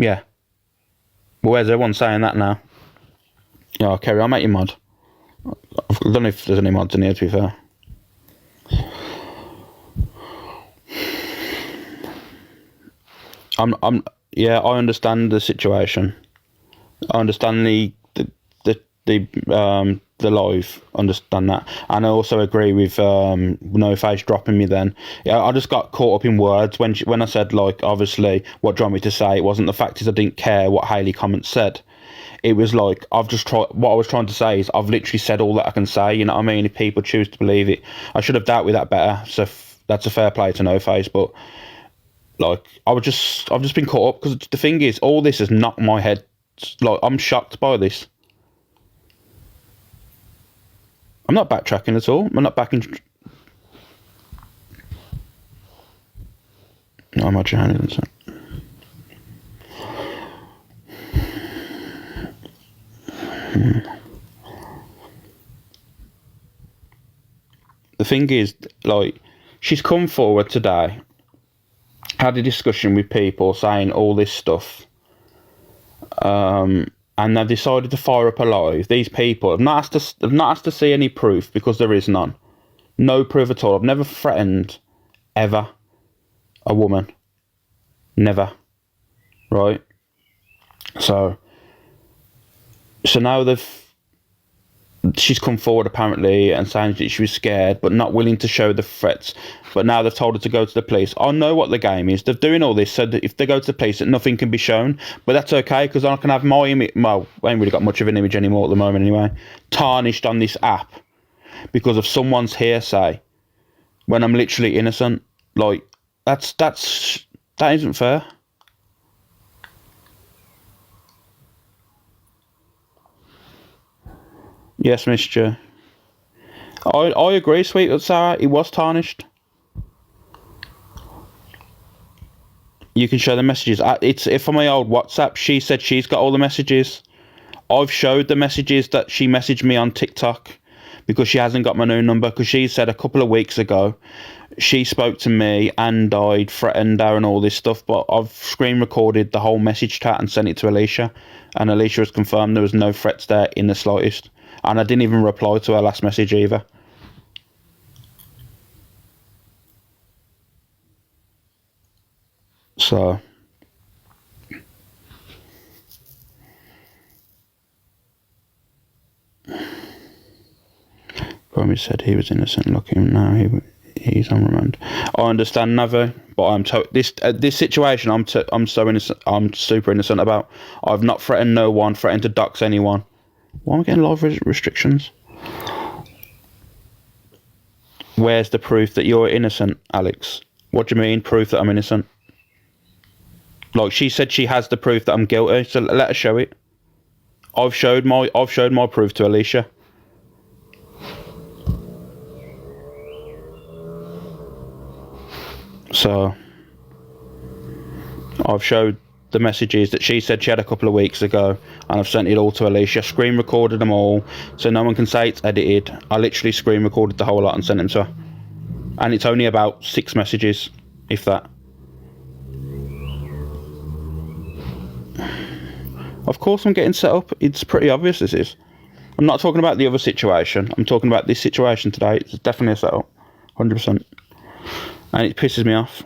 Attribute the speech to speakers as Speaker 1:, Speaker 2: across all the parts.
Speaker 1: Yeah. But where's everyone saying that now? Yeah, Kerry, I'll make you mod. I don't know if there's any mods in here, to be fair. Yeah, I understand the situation. I understand the live, understand that, and I also agree with No Face dropping me. Then, yeah, I just got caught up in words when I said, like, obviously, what do you want me to say? It wasn't the fact is I didn't care what Hayley comments said. It was like I've just tried. What I was trying to say is I've literally said all that I can say. You know what I mean? If people choose to believe it, I should have dealt with that better. So that's a fair play to No Face, but like I've just been caught up because the thing is, all this has knocked my head. Like I'm shocked by this. I'm not backtracking at all. I'm not backing. No, I'm not trying to. The thing is, like, she's come forward today, had a discussion with people saying all this stuff, and they've decided to fire up a live. These people have not asked to see any proof because there is none. No proof at all. I've never threatened, ever, a woman. Never. Right? So now she's come forward apparently and saying that she was scared but not willing to show the threats. But now they've told her to go to the police. I know what the game is. They're doing all this so that if they go to the police that nothing can be shown. But that's okay because I can have my image. Well, I ain't really got much of an image anymore at the moment anyway. Tarnished on this app because of someone's hearsay when I'm literally innocent. Like, that isn't fair. Yes, Mr. I agree, sweet Sarah. It was tarnished. You can show the messages. It's if on my old WhatsApp. She said she's got all the messages. I've showed the messages that she messaged me on TikTok because she hasn't got my new number. Because she said a couple of weeks ago she spoke to me and I'd threatened her and all this stuff. But I've screen recorded the whole message chat and sent it to Alicia, and Alicia has confirmed there was no threats there in the slightest. And I didn't even reply to her last message either. So Romy said he was innocent. Look at him now. He's on remand. I understand, Navo, but I'm this situation. I'm so innocent. I'm super innocent about. I've not threatened no one. Threatened to dox anyone. Why am I getting live restrictions? Where's the proof that you're innocent, Alex? What do you mean, proof that I'm innocent? Like, she said she has the proof that I'm guilty, so let her show it. I've showed my proof to Alicia. So I've showed the messages that she said she had a couple of weeks ago, and I've sent it all to Alicia. Screen recorded them all, so no one can say it's edited. I literally screen recorded the whole lot and sent them to her. And it's only about 6 messages, if that. Of course I'm getting set up. It's pretty obvious this is. I'm not talking about the other situation. I'm talking about this situation today. It's definitely a setup. 100%. And it pisses me off.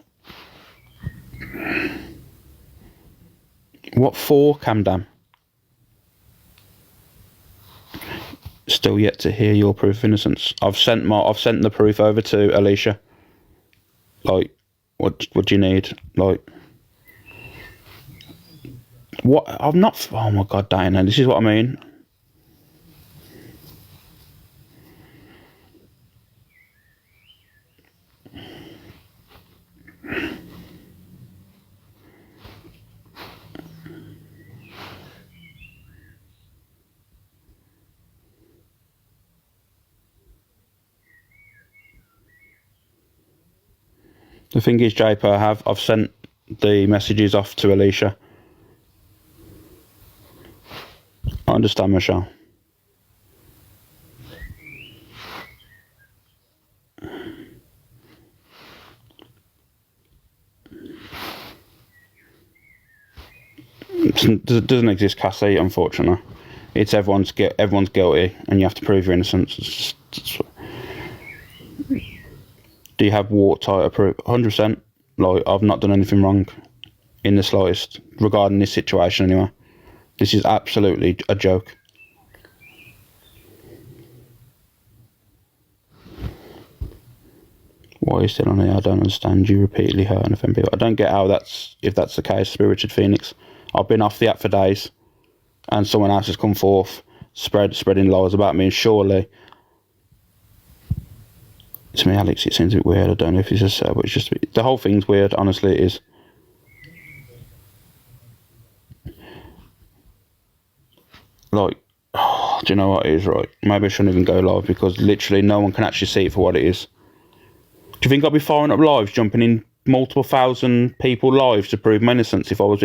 Speaker 1: What for, Camdam? Still yet to hear your proof of innocence. I've sent the proof over to Alicia. Like, what do you need? Like, what? I'm not. Oh my god, Diana, this is what I mean. The thing is, JP, I've sent the messages off to Alicia. I understand, Michelle. doesn't exist, Cassie, unfortunately. It's everyone's guilty, and you have to prove your innocence. Do you have watertight proof? 100%. Like, I've not done anything wrong in the slightest regarding this situation anyway. This is absolutely a joke. Why are you still on here? I don't understand. You repeatedly hurt and offend people. I don't get how if that's the case, Richard Phoenix. I've been off the app for days, and someone else has come forth, spreading lies about me, and surely, to me, Alex, it seems a bit weird. I don't know if it's just but it's just the whole thing's weird. Honestly, it is. Like, oh, do you know what it is, right? Maybe I shouldn't even go live, because literally no one can actually see it for what it is. Do you think I'd be firing up lives, jumping in multiple thousand people lives to prove my innocence if I was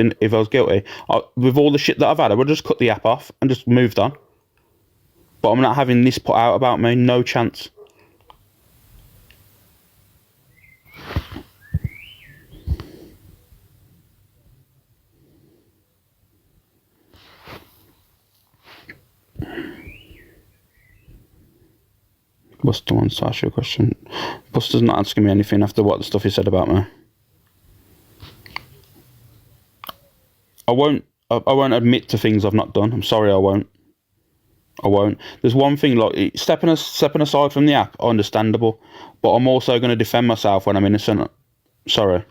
Speaker 1: guilty? With all the shit that I've had, I would just cut the app off and just moved on. But I'm not having this put out about me. No chance. Buster wants to ask you a question. Buster's not asking me anything after what the stuff he said about me. I won't admit to things I've not done. I'm sorry, I won't. There's one thing, like, stepping aside from the app, understandable. But I'm also going to defend myself when I'm innocent. Sorry.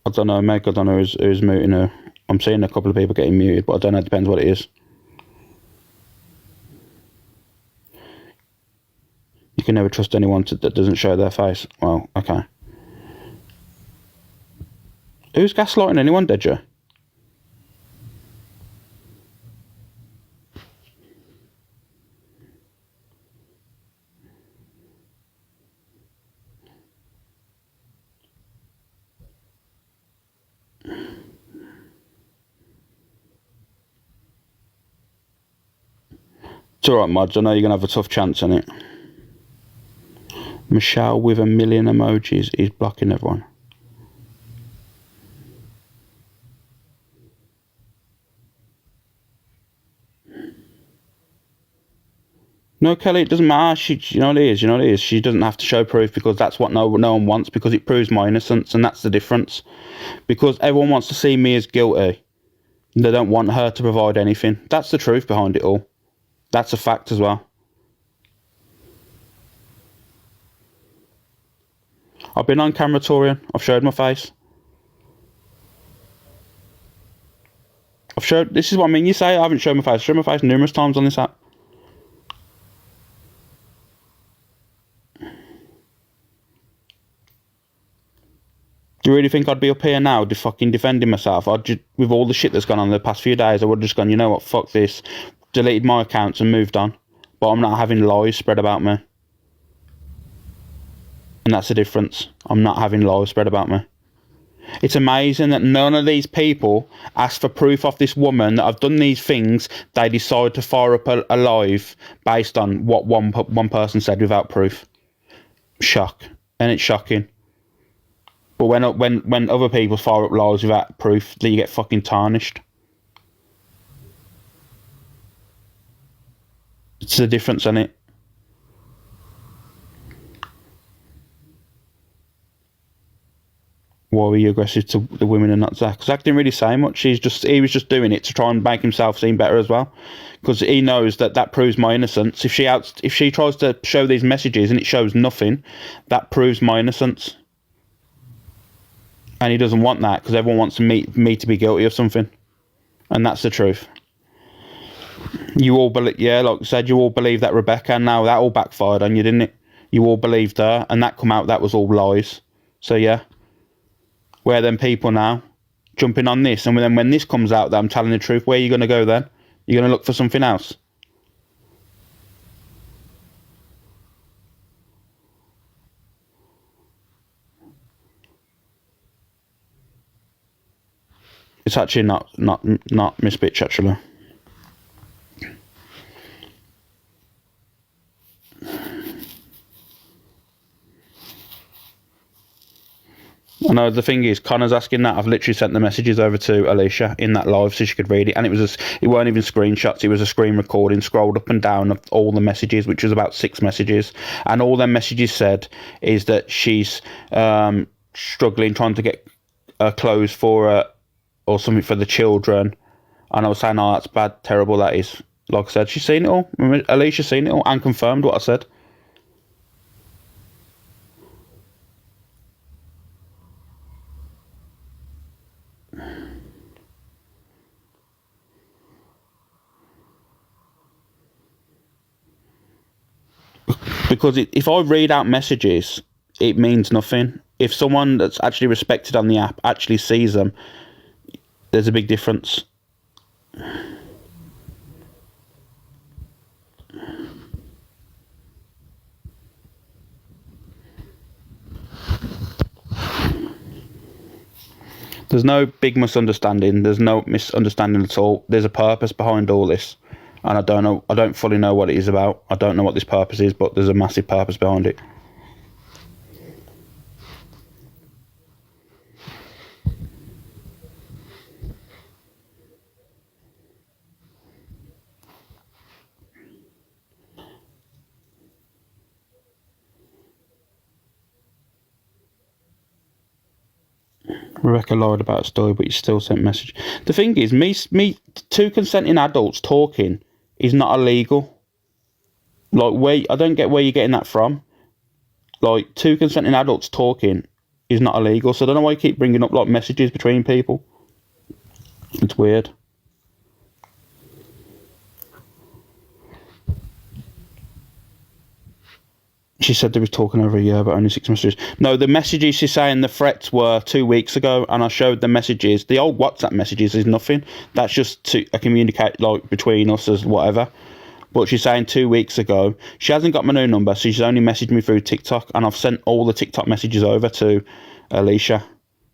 Speaker 1: I don't know, Meg. I don't know who's muting her. I'm seeing a couple of people getting muted, but I don't know. It depends what it is. You can never trust anyone that doesn't show their face. Well, okay. Who's gaslighting anyone, did you? It's alright, Mods. I know you're going to have a tough chance in it. Michelle with 1 million emojis is blocking everyone. No, Kelly, it doesn't matter. You know what it is. She doesn't have to show proof, because that's what no one wants, because it proves my innocence, and that's the difference. Because everyone wants to see me as guilty. They don't want her to provide anything. That's the truth behind it all. That's a fact as well. I've been on camera, Torian. I've showed my face. This is what I mean. You say I haven't shown my face. I've shown my face numerous times on this app. Do you really think I'd be up here now fucking defending myself? With all the shit that's gone on the past few days, I would have just gone, you know what, fuck this. Deleted my accounts and moved on. But I'm not having lies spread about me. And that's the difference. I'm not having lies spread about me. It's amazing that none of these people asked for proof of this woman that I've done these things. They decide to fire up a live based on what one person said without proof. Shock. And it's shocking. But when other people fire up lies without proof, then you get fucking tarnished. It's the difference, isn't it? Why were you aggressive to the women and not Zach? Zach didn't really say much. He was just doing it to try and make himself seem better as well, because he knows that proves my innocence. If she tries to show these messages and it shows nothing, that proves my innocence. And he doesn't want that, because everyone wants me to be guilty of something, and that's the truth. You all believe, like I said, you all believe that Rebecca. Now that all backfired on you, didn't it? You all believed her, and that come out that was all lies. So yeah. Where then people now jumping on this, and then when this comes out that I'm telling the truth, where are you going to go then? You're going to look for something else? It's actually not Miss Bitch, actually. I know, the thing is, Connor's asking that. I've literally sent the messages over to Alicia in that live so she could read it, and it weren't even screenshots, it was a screen recording, scrolled up and down of all the messages, which was about 6 messages, and all them messages said is that she's struggling, trying to get clothes for her or something for the children, and I was saying, oh, that's bad, terrible that is. Like I said, she's seen it all. Alicia's seen it all and confirmed what I said. Because if I read out messages, it means nothing. If someone that's actually respected on the app actually sees them, there's a big difference. There's no big misunderstanding. There's no misunderstanding at all. There's a purpose behind all this. And I don't fully know what it is about. I don't know what this purpose is, but there's a massive purpose behind it. Rebecca lied about a story, but you still sent message. The thing is, me, 2 consenting adults talking is not illegal. Like, I don't get where you're getting that from. Like, 2 consenting adults talking is not illegal, so I don't know why you keep bringing up, like, messages between people. It's weird. She said they was talking over a year, but only 6 messages. No, the messages she's saying the threats were 2 weeks ago, and I showed the messages. The old WhatsApp messages is nothing. That's just to communicate, like, between us as whatever. But she's saying 2 weeks ago. She hasn't got my new number, so she's only messaged me through TikTok, and I've sent all the TikTok messages over to Alicia,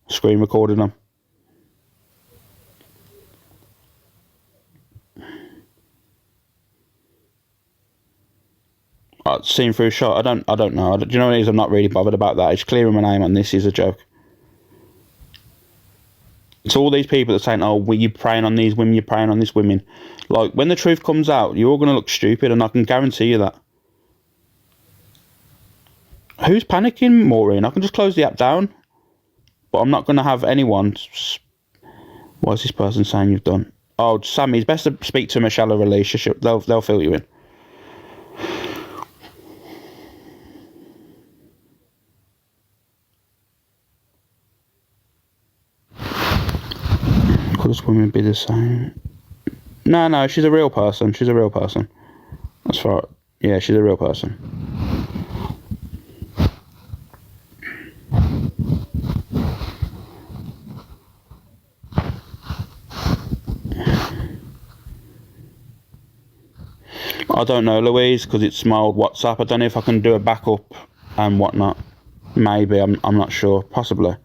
Speaker 1: screen recording them. Seen through a shot. I don't know. Do you know what it is? I'm not really bothered about that. It's clearing my name on this is a joke. It's all these people that are saying, oh, you're preying on these women, you're preying on these women. Like, when the truth comes out, you're all going to look stupid, and I can guarantee you that. Who's panicking, Maureen? I can just close the app down. But I'm not going to have anyone... What is this person saying you've done? Oh, Sammy, it's best to speak to them a shallow relationship. They'll fill you in. Could this woman be the same? No, she's a real person. She's a real person. That's right. Yeah, she's a real person. I don't know, Louise, because it's my old WhatsApp. I don't know if I can do a backup and whatnot. Maybe, I'm not sure. Possibly.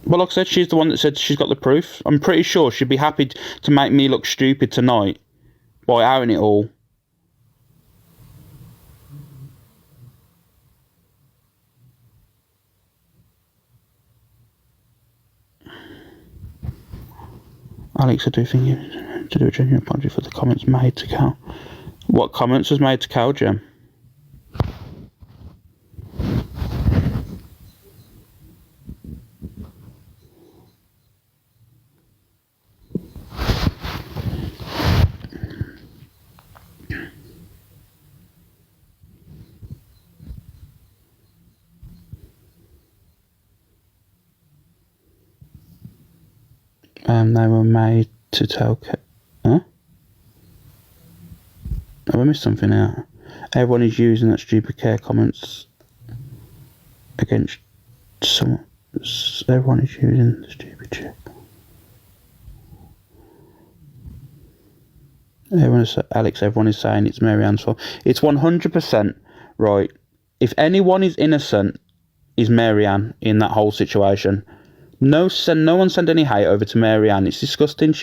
Speaker 1: Well, like I said, she's the one that said she's got the proof. I'm pretty sure she'd be happy to make me look stupid tonight by outing it all. Alex, I do think you to do a genuine apology for the comments made to Cal. What comments was made to Cal, Jem? They were made to tell... Huh? Have I missed something out? Everyone is using that stupid care comments against someone. Everyone is using the stupid shit. Everyone is saying it's Mary Ann's fault. It's 100% right. If anyone is innocent, is Mary Ann in that whole situation. No one send any hate over to Mary Ann. It's disgusting.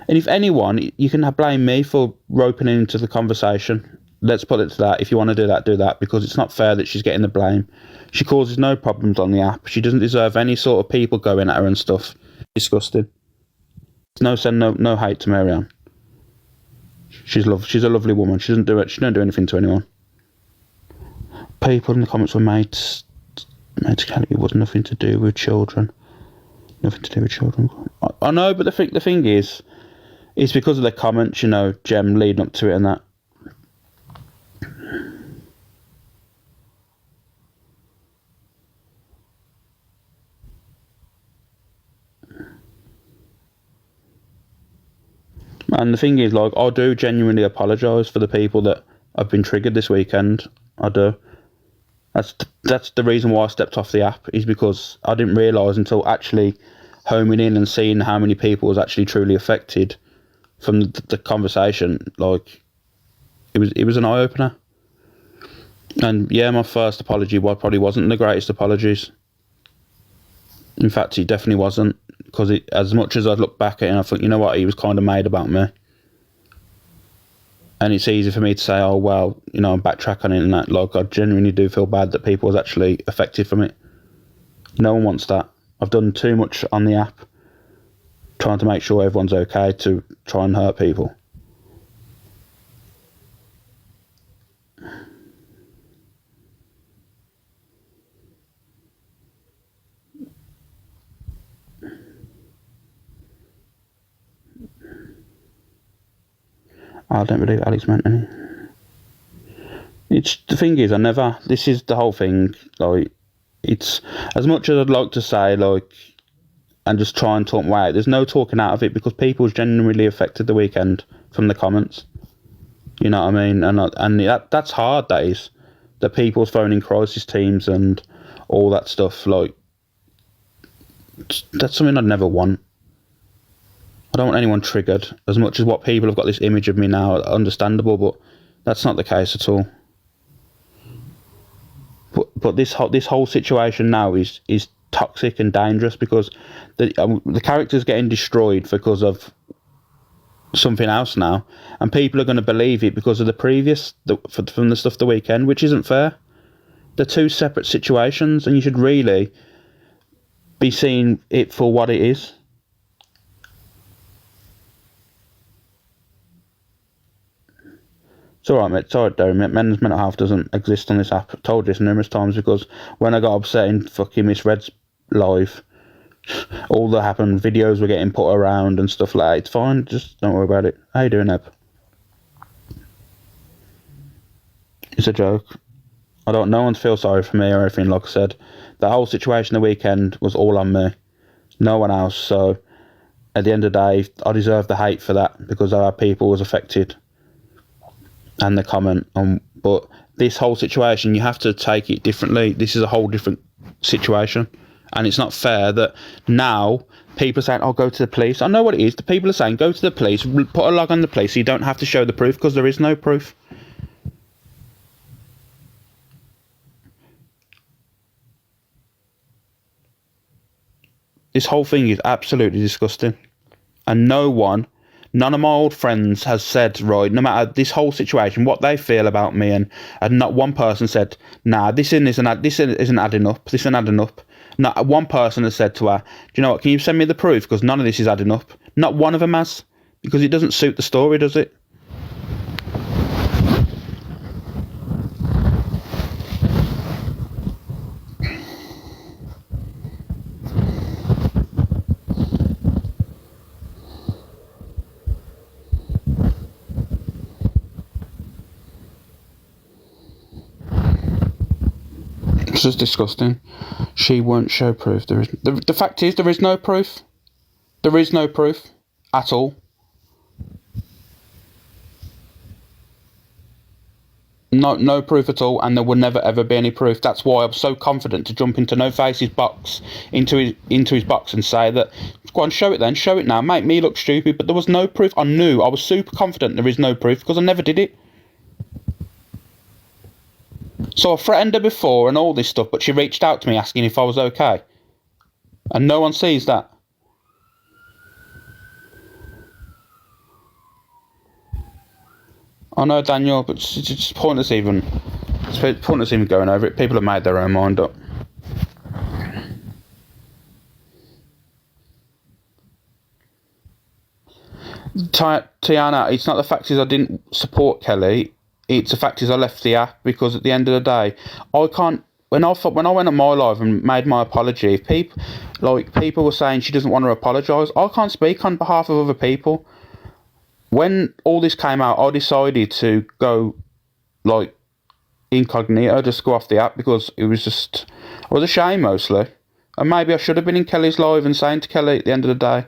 Speaker 1: And if anyone, you can blame me for roping into the conversation. let's put it to that. If you want to do that, because it's not fair that she's getting the blame. She causes no problems on the app. She doesn't deserve any sort of people going at her and stuff. Disgusting. No hate to Marianne. She's a lovely woman. She don't do anything to anyone. People in the comments were mates. Kelly was nothing to do with children. Nothing to do with children. I know, but the thing is, it's because of the comments, you know, Jem leading up to it and that. And the thing is, like, I do genuinely apologise for the people that have been triggered this weekend. I do. That's the reason why I stepped off the app, is because I didn't realise until actually homing in and seeing how many people was actually truly affected from the conversation. Like, it was an eye opener. And yeah, my first apology probably wasn't the greatest apologies. In fact, it definitely wasn't, because as much as I'd look back at it and I thought, you know what, he was kind of made about me. And it's easy for me to say, oh, well, you know, I'm backtrack on it and that. Like, I genuinely do feel bad that people was actually affected from it. No one wants that. I've done too much on the app trying to make sure everyone's okay to try and hurt people. I don't believe Alex meant any. It's the thing is, this is the whole thing. Like, it's as much as I'd like to say, like, and just try and talk away. There's no talking out of it, because people's genuinely affected the weekend from the comments. You know what I mean? And that's hard. That is, that people's phoning crisis teams and all that stuff. Like, that's something I'd never want. I don't want anyone triggered. As much as what people have got this image of me now, understandable, but that's not the case at all. But this whole situation now is toxic and dangerous, because the character's getting destroyed because of something else now, and people are going to believe it because of the previous from the stuff the weekend, which isn't fair. They're two separate situations, and you should really be seeing it for what it is. It's alright, mate. It's alright, Darren. Men's mental health doesn't exist on this app. I've told you this numerous times, because when I got upset in fucking Miss Red's live, all that happened, videos were getting put around and stuff like that. It's fine. Just don't worry about it. How you doing, Eb? It's a joke. No one feels sorry for me or anything. Like I said, the whole situation the weekend was all on me. No one else. So at the end of the day, I deserve the hate for that, because our people was affected. And the comment on, but this whole situation, you have to take it differently. This is a whole different situation, and it's not fair that now people are saying, "Oh, go to the police." I know what it is. The people are saying, "Go to the police, put a log on the police, so you don't have to show the proof," because there is no proof. This whole thing is absolutely disgusting, and none of my old friends has said, right, no matter this whole situation, what they feel about me, and not one person said, nah, this isn't adding up. This isn't adding up. Not one person has said to her, do you know what, can you send me the proof, because none of this is adding up. Not one of them has, because it doesn't suit the story, does it? It's just disgusting. She won't show proof. The fact is, there is no proof. There is no proof at all. No proof at all, and there will never ever be any proof. That's why I'm so confident to jump into No Face's box, into his box, and say that, go on, show it then, show it now, make me look stupid. But there was no proof. I was super confident there is no proof, because I never did it. So I threatened her before and all this stuff, but she reached out to me asking if I was okay. And no one sees that. I know, Daniel, but it's just pointless even. It's pointless even going over it. People have made their own mind up. Tiana, it's not the fact is I didn't support Kelly. It's the fact is I left the app because at the end of the day, I can't. When I went on my live and made my apology, if people were saying she doesn't want to apologise, I can't speak on behalf of other people. When all this came out, I decided to go like incognito, just go off the app because it was I was ashamed mostly, and maybe I should have been in Kelly's live and saying to Kelly at the end of the day,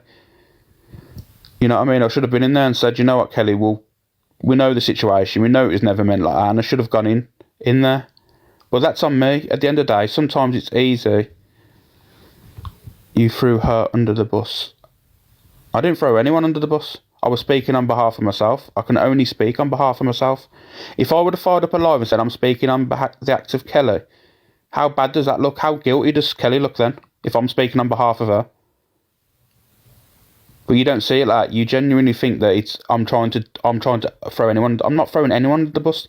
Speaker 1: you know what I mean? I should have been in there and said, you know what, Kelly, we know the situation. We know it was never meant like that, and I should have gone in there. But that's on me. At the end of the day, sometimes it's easy. You threw her under the bus. I didn't throw anyone under the bus. I was speaking on behalf of myself. I can only speak on behalf of myself. If I would have fired up a live and said I'm speaking on the act of Kelly, how bad does that look? How guilty does Kelly look then? If I'm speaking on behalf of her. But you don't see it like that. You genuinely think that I'm trying to throw anyone. I'm not throwing anyone under the bus.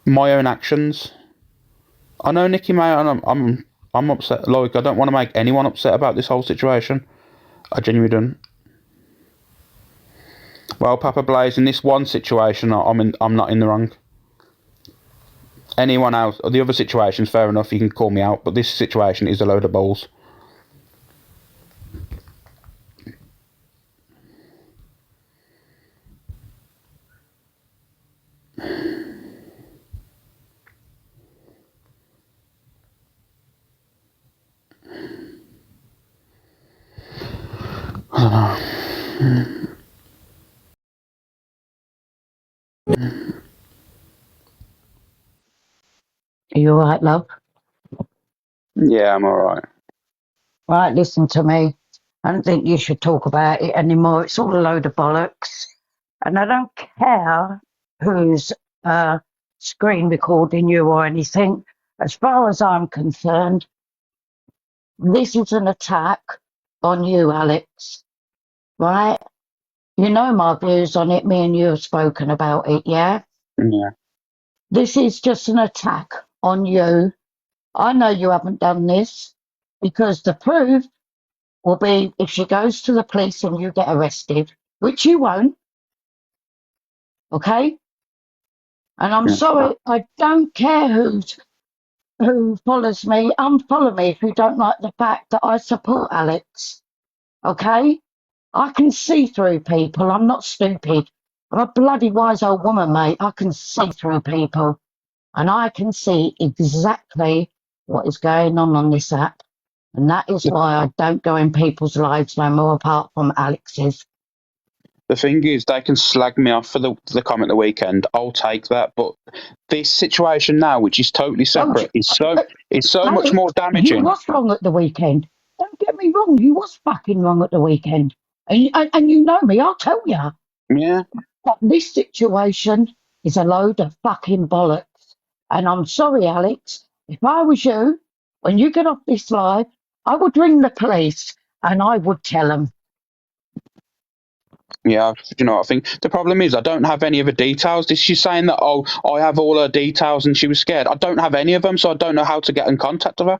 Speaker 1: My own actions. I know Nikki May, and I'm upset. Like, I don't want to make anyone upset about this whole situation. I genuinely don't. Well, Papa Blaze, in this one situation, I'm not in the wrong. Anyone else, the other situations, fair enough, you can call me out, but this situation is a load of balls. I don't know.
Speaker 2: Are you alright, love?
Speaker 1: Yeah, I'm alright.
Speaker 2: Right, listen to me. I don't think you should talk about it anymore. It's all a load of bollocks. And I don't care who's screen recording you or anything. As far as I'm concerned, this is an attack on you, Alex. Right? You know my views on it. Me and you have spoken about it, yeah?
Speaker 1: Yeah.
Speaker 2: This is just an attack on you. I know you haven't done this because the proof will be if she goes to the police and you get arrested, which you won't, okay? And I'm
Speaker 1: Yeah.
Speaker 2: sorry, I don't care who follows me. Unfollow me if you don't like the fact that I support Alex, okay? I can see through people. I'm not stupid. I'm a bloody wise old woman, mate. I can see through people, and I can see exactly what is going on this app. And that is why I don't go in people's lives no more, apart from Alex's.
Speaker 1: The thing is, they can slag me off for the comment the weekend. I'll take that, but this situation now, which is totally separate, is so much
Speaker 2: Alex,
Speaker 1: more
Speaker 2: you
Speaker 1: damaging.
Speaker 2: was wrong at the weekend. Don't get me wrong, you was fucking wrong at the weekend. And you know me, I'll tell you.
Speaker 1: Yeah.
Speaker 2: But this situation is a load of fucking bollocks. And I'm sorry, Alex, if I was you, when you get off this live, I would ring the police and I would tell them.
Speaker 1: Yeah, you know, I think the problem is I don't have any of the details. She's saying that, oh, I have all her details and she was scared. I don't have any of them, so I don't know how to get in contact with her.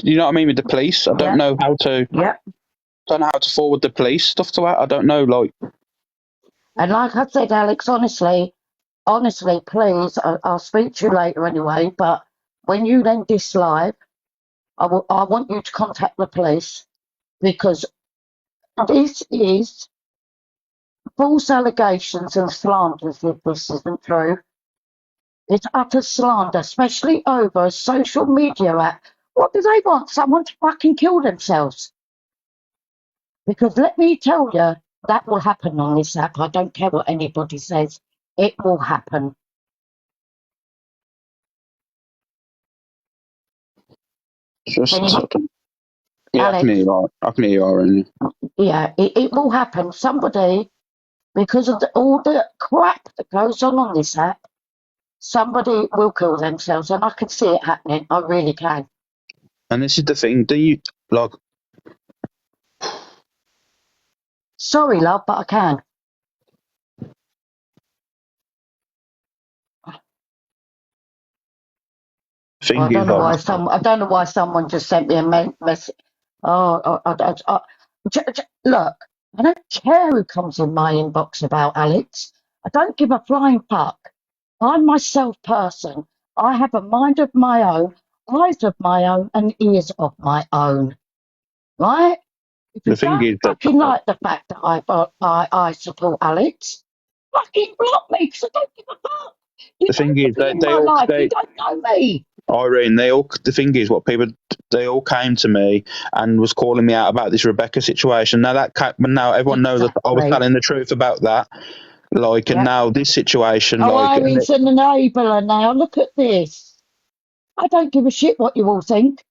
Speaker 1: You know what I mean, with the police? I don't know how to.
Speaker 2: Yeah.
Speaker 1: Don't know how to forward the police stuff to her. I don't know, like.
Speaker 2: And like I said, Alex, honestly, please, I'll speak to you later anyway, but when you end this live, I want you to contact the police because this is false allegations and slanders if this isn't true. It's utter slander, especially over a social media app. What do they want? Someone to fucking kill themselves? Because let me tell you, that will happen on this app. I don't care what anybody says. It will happen.
Speaker 1: Just.
Speaker 2: Anyway,
Speaker 1: Yeah, I can hear
Speaker 2: Alex,
Speaker 1: you all. I can hear you all right.
Speaker 2: yeah, it will happen. Somebody, because of all the crap that goes on this app, somebody will kill themselves, and I can see it happening. I really can.
Speaker 1: And this is the thing. Do you like?
Speaker 2: Sorry, love, but I can. I
Speaker 1: Thing
Speaker 2: don't
Speaker 1: is,
Speaker 2: know why someone just sent me a message. Oh, look, I don't care who comes in my inbox about Alex. I don't give a flying fuck. I'm myself person. I have a mind of my own, eyes of my own, and ears of my own. Right? If
Speaker 1: the
Speaker 2: you
Speaker 1: thing
Speaker 2: don't
Speaker 1: is that
Speaker 2: fucking like the fact that I support Alex, fucking block me because I don't give a fuck. You
Speaker 1: the
Speaker 2: don't
Speaker 1: thing
Speaker 2: need to
Speaker 1: is
Speaker 2: be in my life. You don't know me.
Speaker 1: Irene, the thing is, they all came to me and was calling me out about this Rebecca situation. Now everyone knows that I was
Speaker 2: Exactly.
Speaker 1: telling the truth about that. Like, and
Speaker 2: Yeah.
Speaker 1: now this situation,
Speaker 2: Oh,
Speaker 1: like, and
Speaker 2: Irene's an enabler now. Look at this. I don't give a shit what you all think.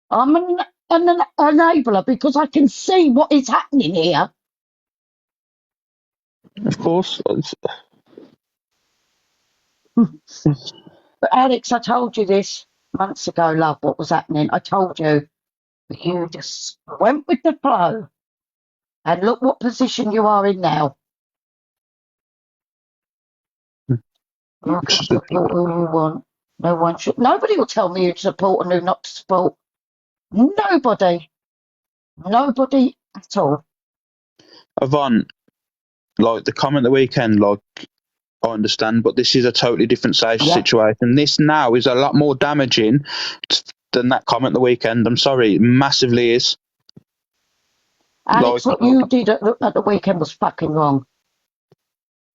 Speaker 2: I'm an enabler because I can see what is happening here.
Speaker 1: of course,
Speaker 2: But Alex, I told you this months ago, love, what was happening. I told you, but you just went with the flow. And look what position you are in now. You can support who you want. No one should. Nobody will tell me who to support and who not to support. Nobody. Nobody at all.
Speaker 1: Yvonne, like the comment the weekend, like I understand, but this is a totally different
Speaker 2: Yeah.
Speaker 1: situation. This now is a lot more damaging than that comment the weekend. I'm sorry, it massively is. Like,
Speaker 2: Alex, what you did at the weekend was fucking wrong.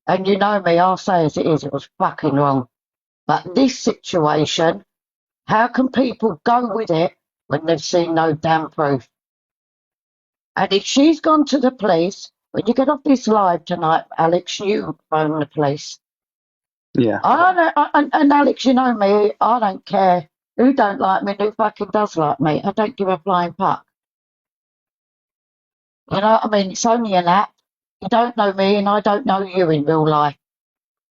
Speaker 2: And you know me, I'll say as it is, it was fucking wrong. But this situation, how can people go with it when they've seen no damn proof? And if she's gone to the police, when you get off this live tonight, Alex, you phone the police.
Speaker 1: yeah,
Speaker 2: And Alex, you know me, I don't care who don't like me and who fucking does like me. I don't give a flying fuck. You know what I mean? It's only an app. You don't know me and I don't know you in real life.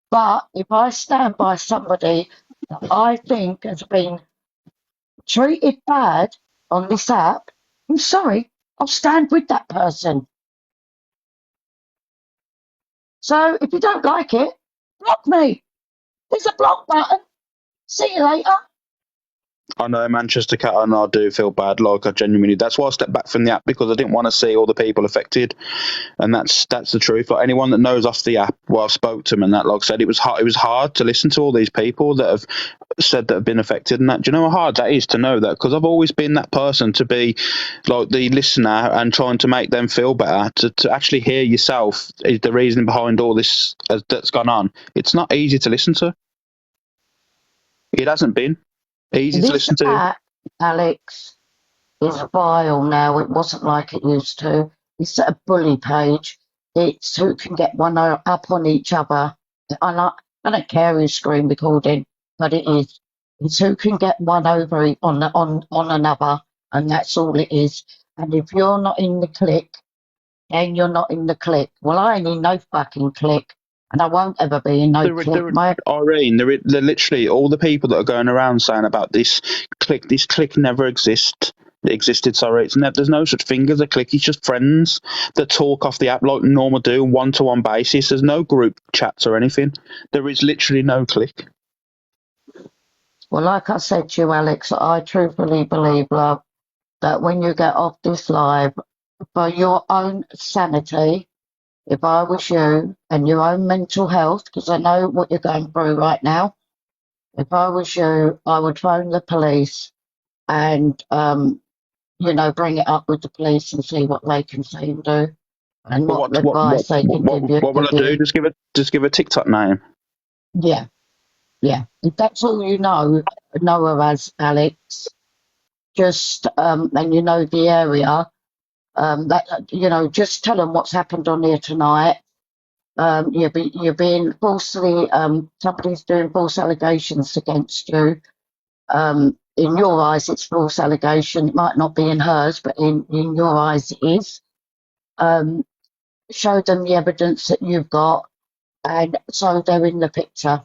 Speaker 2: But if I stand by somebody that I think has been treated bad on this app, I'm sorry, I'll stand with that person. So if you don't like it, block me. There's a block button. See you later.
Speaker 1: I know Manchester Cat, and I do feel bad. Like, I genuinely, that's why I stepped back from the app, because I didn't want to see all the people affected, and that's the truth. Like, anyone that knows off the app, well, I've spoke to them, and that, like I said, it was hard to listen to all these people that have said that have been affected, and that. Do you know how hard that is to know that? Because I've always been that person to be like the listener and trying to make them feel better. To actually hear yourself is the reason behind all this that's gone on. It's not easy to listen to. It hasn't been easy to
Speaker 2: This
Speaker 1: listen to.
Speaker 2: app, Alex, is vile now. It wasn't like it used to. It's a bully page. It's who can get one up on each other. I don't care who's screen recording, but it is. It's who can get one over on another, and that's all it is. And if you're not in the clique, then you're not in the clique. Well, I ain't in no fucking clique, and I won't ever be in no clique.
Speaker 1: Irene, they're literally all the people that are going around saying about this click. This click never existed. Sorry, there's no such thing as a click. It's just friends that talk off the app like normal do, one-to-one basis. There's no group chats or anything. There is literally no click.
Speaker 2: Well, like I said to you, Alex, I truthfully believe, love, that when you get off this live, for your own sanity, if I was you and your own mental health, because I know what you're going through right now, if I was you, I would phone the police and, bring it up with the police and see what they can say and do and
Speaker 1: But
Speaker 2: what advice they can
Speaker 1: what will
Speaker 2: give
Speaker 1: I
Speaker 2: you.
Speaker 1: do? Just give a TikTok name.
Speaker 2: Yeah, yeah. If that's all you know her as, Alex, just, and you know the area, just tell them what's happened on here tonight. You're being falsely, somebody's doing false allegations against you. In your eyes, it's false allegation. It might not be in hers, but in your eyes, it is. Show them the evidence that you've got, and so they're in the picture.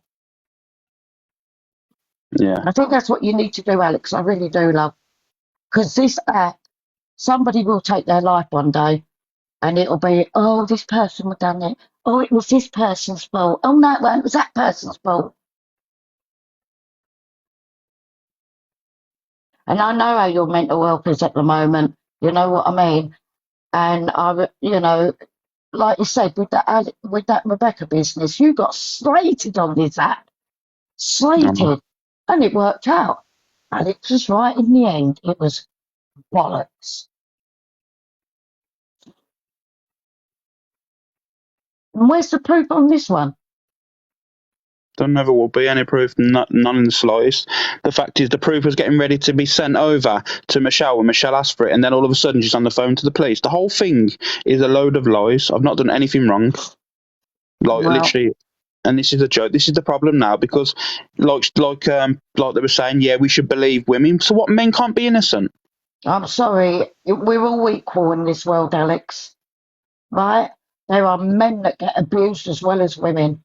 Speaker 1: Yeah.
Speaker 2: I think that's what you need to do, Alex. I really do, love. Because this app, somebody will take their life one day, and it'll be, oh, this person had done it. Oh, it was this person's fault. Oh, no, it wasn't. It was that person's fault. And I know how your mental health is at the moment. You know what I mean? And like you said, with that Rebecca business, you got slated on this app,
Speaker 1: Um,
Speaker 2: slated, and it worked out. And it was right in the end. It was bollocks. And where's the proof on this one?
Speaker 1: there never will be any proof, none in the slightest. The fact is, the proof was getting ready to be sent over to Michelle when Michelle asked for it, and then all of a sudden she's on the phone to the police. The whole thing is a load of lies. I've not done anything wrong. Like,
Speaker 2: Well,
Speaker 1: literally. And this is a joke. This is the problem now because, like they were saying, yeah, we should believe women. So what? Men can't be innocent.
Speaker 2: I'm sorry. We're all equal in this world, Alex. Right? There are men that get abused as well as women.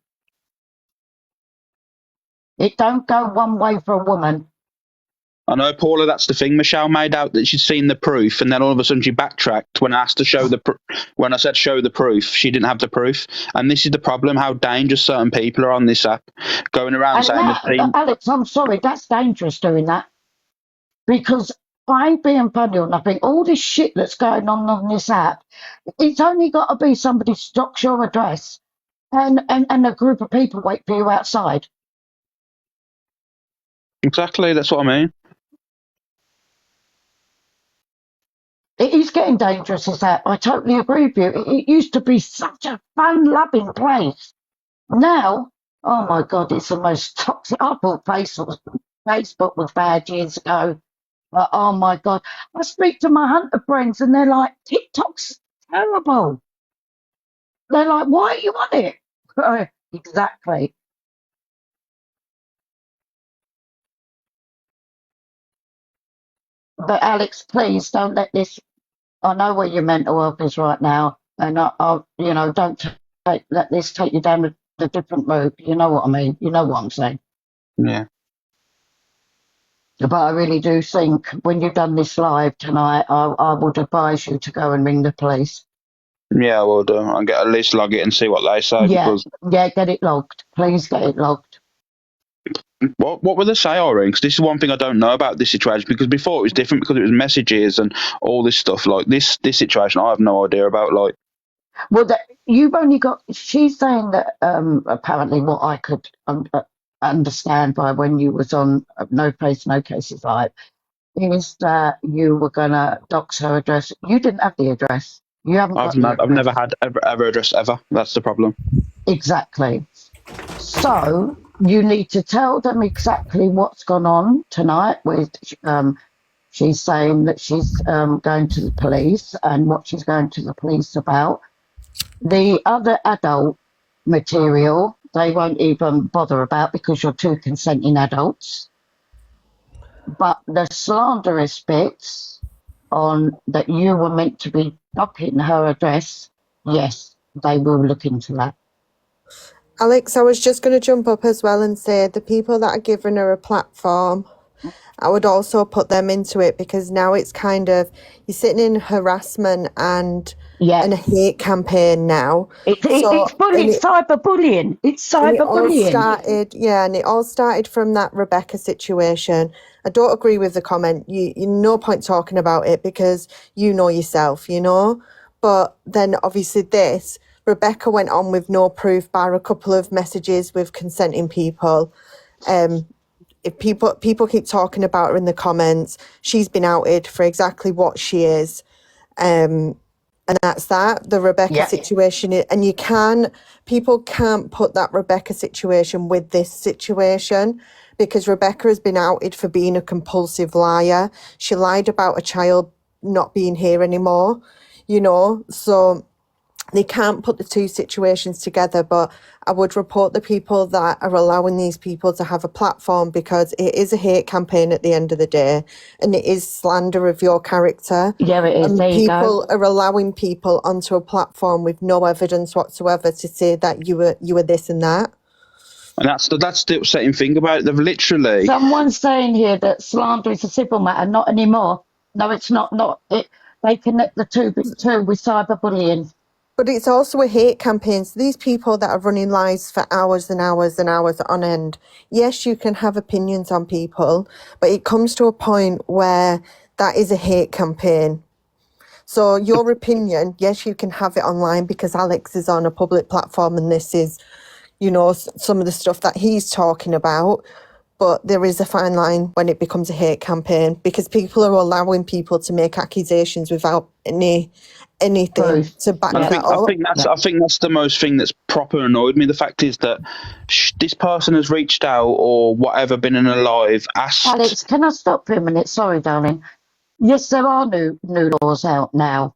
Speaker 2: It don't go one way for a woman.
Speaker 1: I know, Paula. That's the thing. Michelle made out that she'd seen the proof, and then all of a sudden she backtracked when I asked to show when I said show the proof. She didn't have the proof, and this is the problem: how dangerous certain people are on this app, going around
Speaker 2: And
Speaker 1: saying the
Speaker 2: that,
Speaker 1: team.
Speaker 2: Alex, I'm sorry, that's dangerous doing that. Because I ain't being funny or nothing. All this shit that's going on this app, it's only got to be somebody stalks your address and a group of people wait for you outside.
Speaker 1: Exactly, that's what I mean.
Speaker 2: It is getting dangerous, this app. I totally agree with you. It used to be such a fun, loving place. Now, oh my God, it's the most toxic. I thought Facebook was bad years ago. But oh my God, I speak to my hunter friends and they're like, TikTok's terrible. They're like, why are you on it? Exactly. But Alex, please don't let this. I know where your mental health is right now, and don't let this take you down the different road. You know what I mean? You know what I'm saying?
Speaker 1: Yeah,
Speaker 2: But I really do think when you've done this live tonight, I would advise you to go and ring the police.
Speaker 1: yeah, I will do. I'll get at least log it and see what they say
Speaker 2: Yeah,
Speaker 1: because
Speaker 2: yeah, get it logged. Please get it logged.
Speaker 1: what will they say, Irene? Because this is one thing I don't know about this situation. Because before it was different because it was messages and all this stuff. Like this situation, I have no idea about. Like,
Speaker 2: Well, you've only got. She's saying that apparently what I could understand by when you was on No Face No Cases Live is that you were gonna dox her address. You didn't have the address. You haven't got the
Speaker 1: I've never
Speaker 2: address.
Speaker 1: had ever address ever. That's the problem.
Speaker 2: Exactly. So you need to tell them exactly what's gone on tonight. With she's saying that she's going to the police and what she's going to the police about. The other adult material, they won't even bother about because you're two consenting adults. But the slanderous bits on that you were meant to be docking her address, yes, they will look into that.
Speaker 3: Alex, I was just going to jump up as well and say the people that are giving her a platform, I would also put them into it because now it's kind of, you're sitting in harassment and
Speaker 2: Yeah,
Speaker 3: a hate campaign now.
Speaker 2: it's bullying, it's cyberbullying. It's
Speaker 3: And it all
Speaker 2: cyberbullying.
Speaker 3: started, and it all started from that Rebecca situation. I don't agree with the comment. You no point talking about it because you know yourself, But then obviously Rebecca went on with no proof bar a couple of messages with consenting people. If people keep talking about her in the comments, she's been outed for exactly what she is. And that's that, the Rebecca
Speaker 2: Yeah,
Speaker 3: situation. And people can't put that Rebecca situation with this situation because Rebecca has been outed for being a compulsive liar. She lied about a child not being here anymore, so they can't put the two situations together. But I would report the people that are allowing these people to have a platform because it is a hate campaign at the end of the day and it is slander of your character.
Speaker 2: yeah, it is.
Speaker 3: And
Speaker 2: There you go.
Speaker 3: people are allowing people onto a platform with no evidence whatsoever to say that you were this and that.
Speaker 1: And that's the upsetting thing about it. They've literally.
Speaker 2: Someone's saying here that slander is a civil matter. Not anymore. No, it's not. Not it. They connect the two with cyberbullying.
Speaker 3: But it's also a hate campaign. So these people that are running lives for hours and hours and hours on end, yes, you can have opinions on people, but it comes to a point where that is a hate campaign. So your opinion, yes, you can have it online because Alex is on a public platform and this is, you know, some of the stuff that he's talking about. But there is a fine line when it becomes a hate campaign because people are allowing people to make accusations without anything
Speaker 2: Proof.
Speaker 3: to back
Speaker 1: And
Speaker 2: Yeah.
Speaker 3: that up.
Speaker 1: I think that's the most thing that's proper annoyed me. The fact is that this person has reached out or whatever, been in a live, asked.
Speaker 2: Alex, can I stop for a minute? Sorry, darling. Yes, there are new laws out now.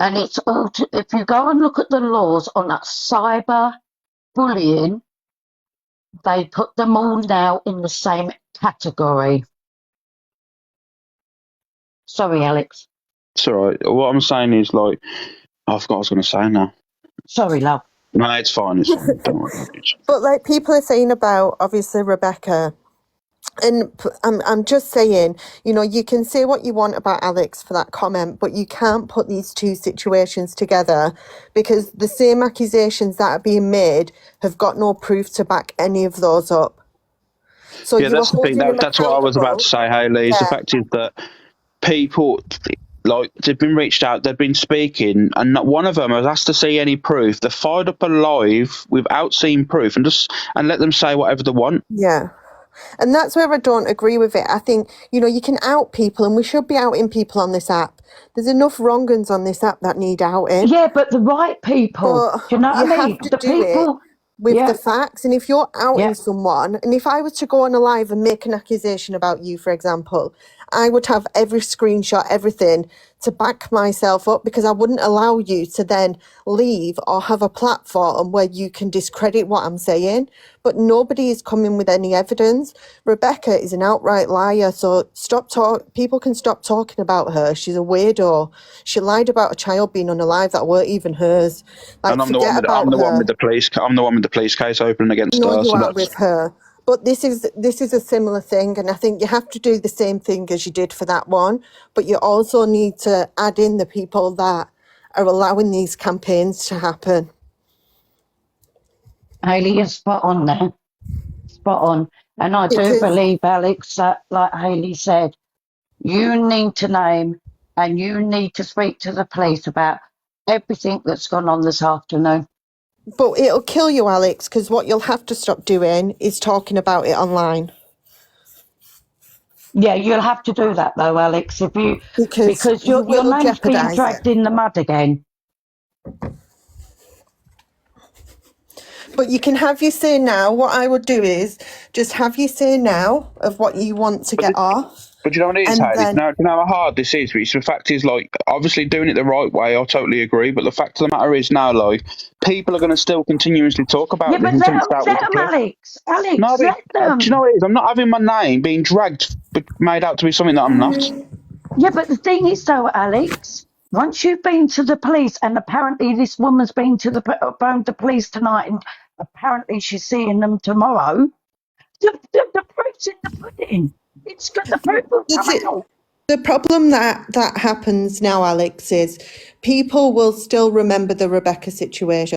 Speaker 2: And it's all if you go and look at the laws on that cyber bullying, they put them all now in the same category. Sorry, Alex.
Speaker 1: It's all right. What I'm saying is, like, I forgot what I was going to say now.
Speaker 2: Sorry, love.
Speaker 1: No, it's fine. It's fine. Don't worry about it.
Speaker 3: But like people are saying about obviously Rebecca, and I'm just saying, you know, you can say what you want about Alex for that comment, but you can't put these two situations together because the same accusations that are being made have got no proof to back any of those up. So
Speaker 1: Yeah,
Speaker 3: you are
Speaker 1: that's the thing.
Speaker 3: holding him
Speaker 1: That's what I was about
Speaker 3: accountable.
Speaker 1: to say, Hayley. Is the
Speaker 3: Yeah.
Speaker 1: fact is that people, like, they've been reached out, they've been speaking, and not one of them has asked to see any proof. They fired up a live without seeing proof, and let them say whatever they want.
Speaker 3: Yeah. And that's where I don't agree with it. I think, you know, you can out people and we should be outing people on this app. There's enough wrong uns on this app that need outing.
Speaker 2: Yeah, but the right people.
Speaker 3: But
Speaker 2: Do you know
Speaker 3: you
Speaker 2: what I mean?
Speaker 3: have to
Speaker 2: The
Speaker 3: do it
Speaker 2: people.
Speaker 3: with the
Speaker 2: Yeah,
Speaker 3: facts. And if you're outing
Speaker 2: yeah.
Speaker 3: someone, and if I was to go on a live and make an accusation about you, for example, I would have every screenshot, everything to back myself up because I wouldn't allow you to then leave or have a platform where you can discredit what I'm saying. But nobody is coming with any evidence. Rebecca is an outright liar, so people can stop talking about her. She's a weirdo. She lied about a child being on a live that weren't even hers. Like,
Speaker 1: And
Speaker 3: forget about
Speaker 1: I'm the one
Speaker 3: her.
Speaker 1: with the police. I'm the one with the police case open against
Speaker 3: No,
Speaker 1: her.
Speaker 3: you
Speaker 1: So
Speaker 3: are
Speaker 1: that's
Speaker 3: with her. But this is a similar thing, and I think you have to do the same thing as you did for that one. But you also need to add in the people that are allowing these campaigns to happen.
Speaker 2: Hayley, you're spot on there. Spot on. And I do
Speaker 3: Because
Speaker 2: believe, Alex, that, like Hayley said, you need to name and you need to speak to the police about everything that's gone on this afternoon.
Speaker 3: but it'll kill you, Alex, because what you'll have to stop doing is talking about it online.
Speaker 2: Yeah, you'll have to do that though, Alex,
Speaker 3: Because
Speaker 2: because
Speaker 3: you
Speaker 2: your
Speaker 3: will
Speaker 2: name's being
Speaker 3: jeopardise it.
Speaker 2: dragged in the mud again.
Speaker 3: But you can have your say now. What I would do is just have your say now of what you want to get off.
Speaker 1: But you know what it is,
Speaker 3: And
Speaker 1: Hayley?
Speaker 3: then,
Speaker 1: Do you know how hard this is? Which the fact is, like, obviously doing it the right way, I totally agree. But the fact of the matter is now, like, people are going to still continuously talk
Speaker 2: Yeah,
Speaker 1: about this
Speaker 2: but
Speaker 1: until it's out with the
Speaker 2: them,
Speaker 1: clip.
Speaker 2: Alex.
Speaker 1: No,
Speaker 2: Alex,
Speaker 1: but
Speaker 2: let
Speaker 1: do you know
Speaker 2: them.
Speaker 1: what it is? I'm not having my name being dragged, but made out to be something that I'm not.
Speaker 2: Yeah, but the thing is, though, Alex, once you've been to the police, and apparently this woman's been to phoned the police tonight, and apparently she's seeing them tomorrow, the proof's in the pudding. It's got the proof will come
Speaker 3: that's it.
Speaker 2: out.
Speaker 3: The problem that happens now, Alex, is people will still remember the Rebecca situation.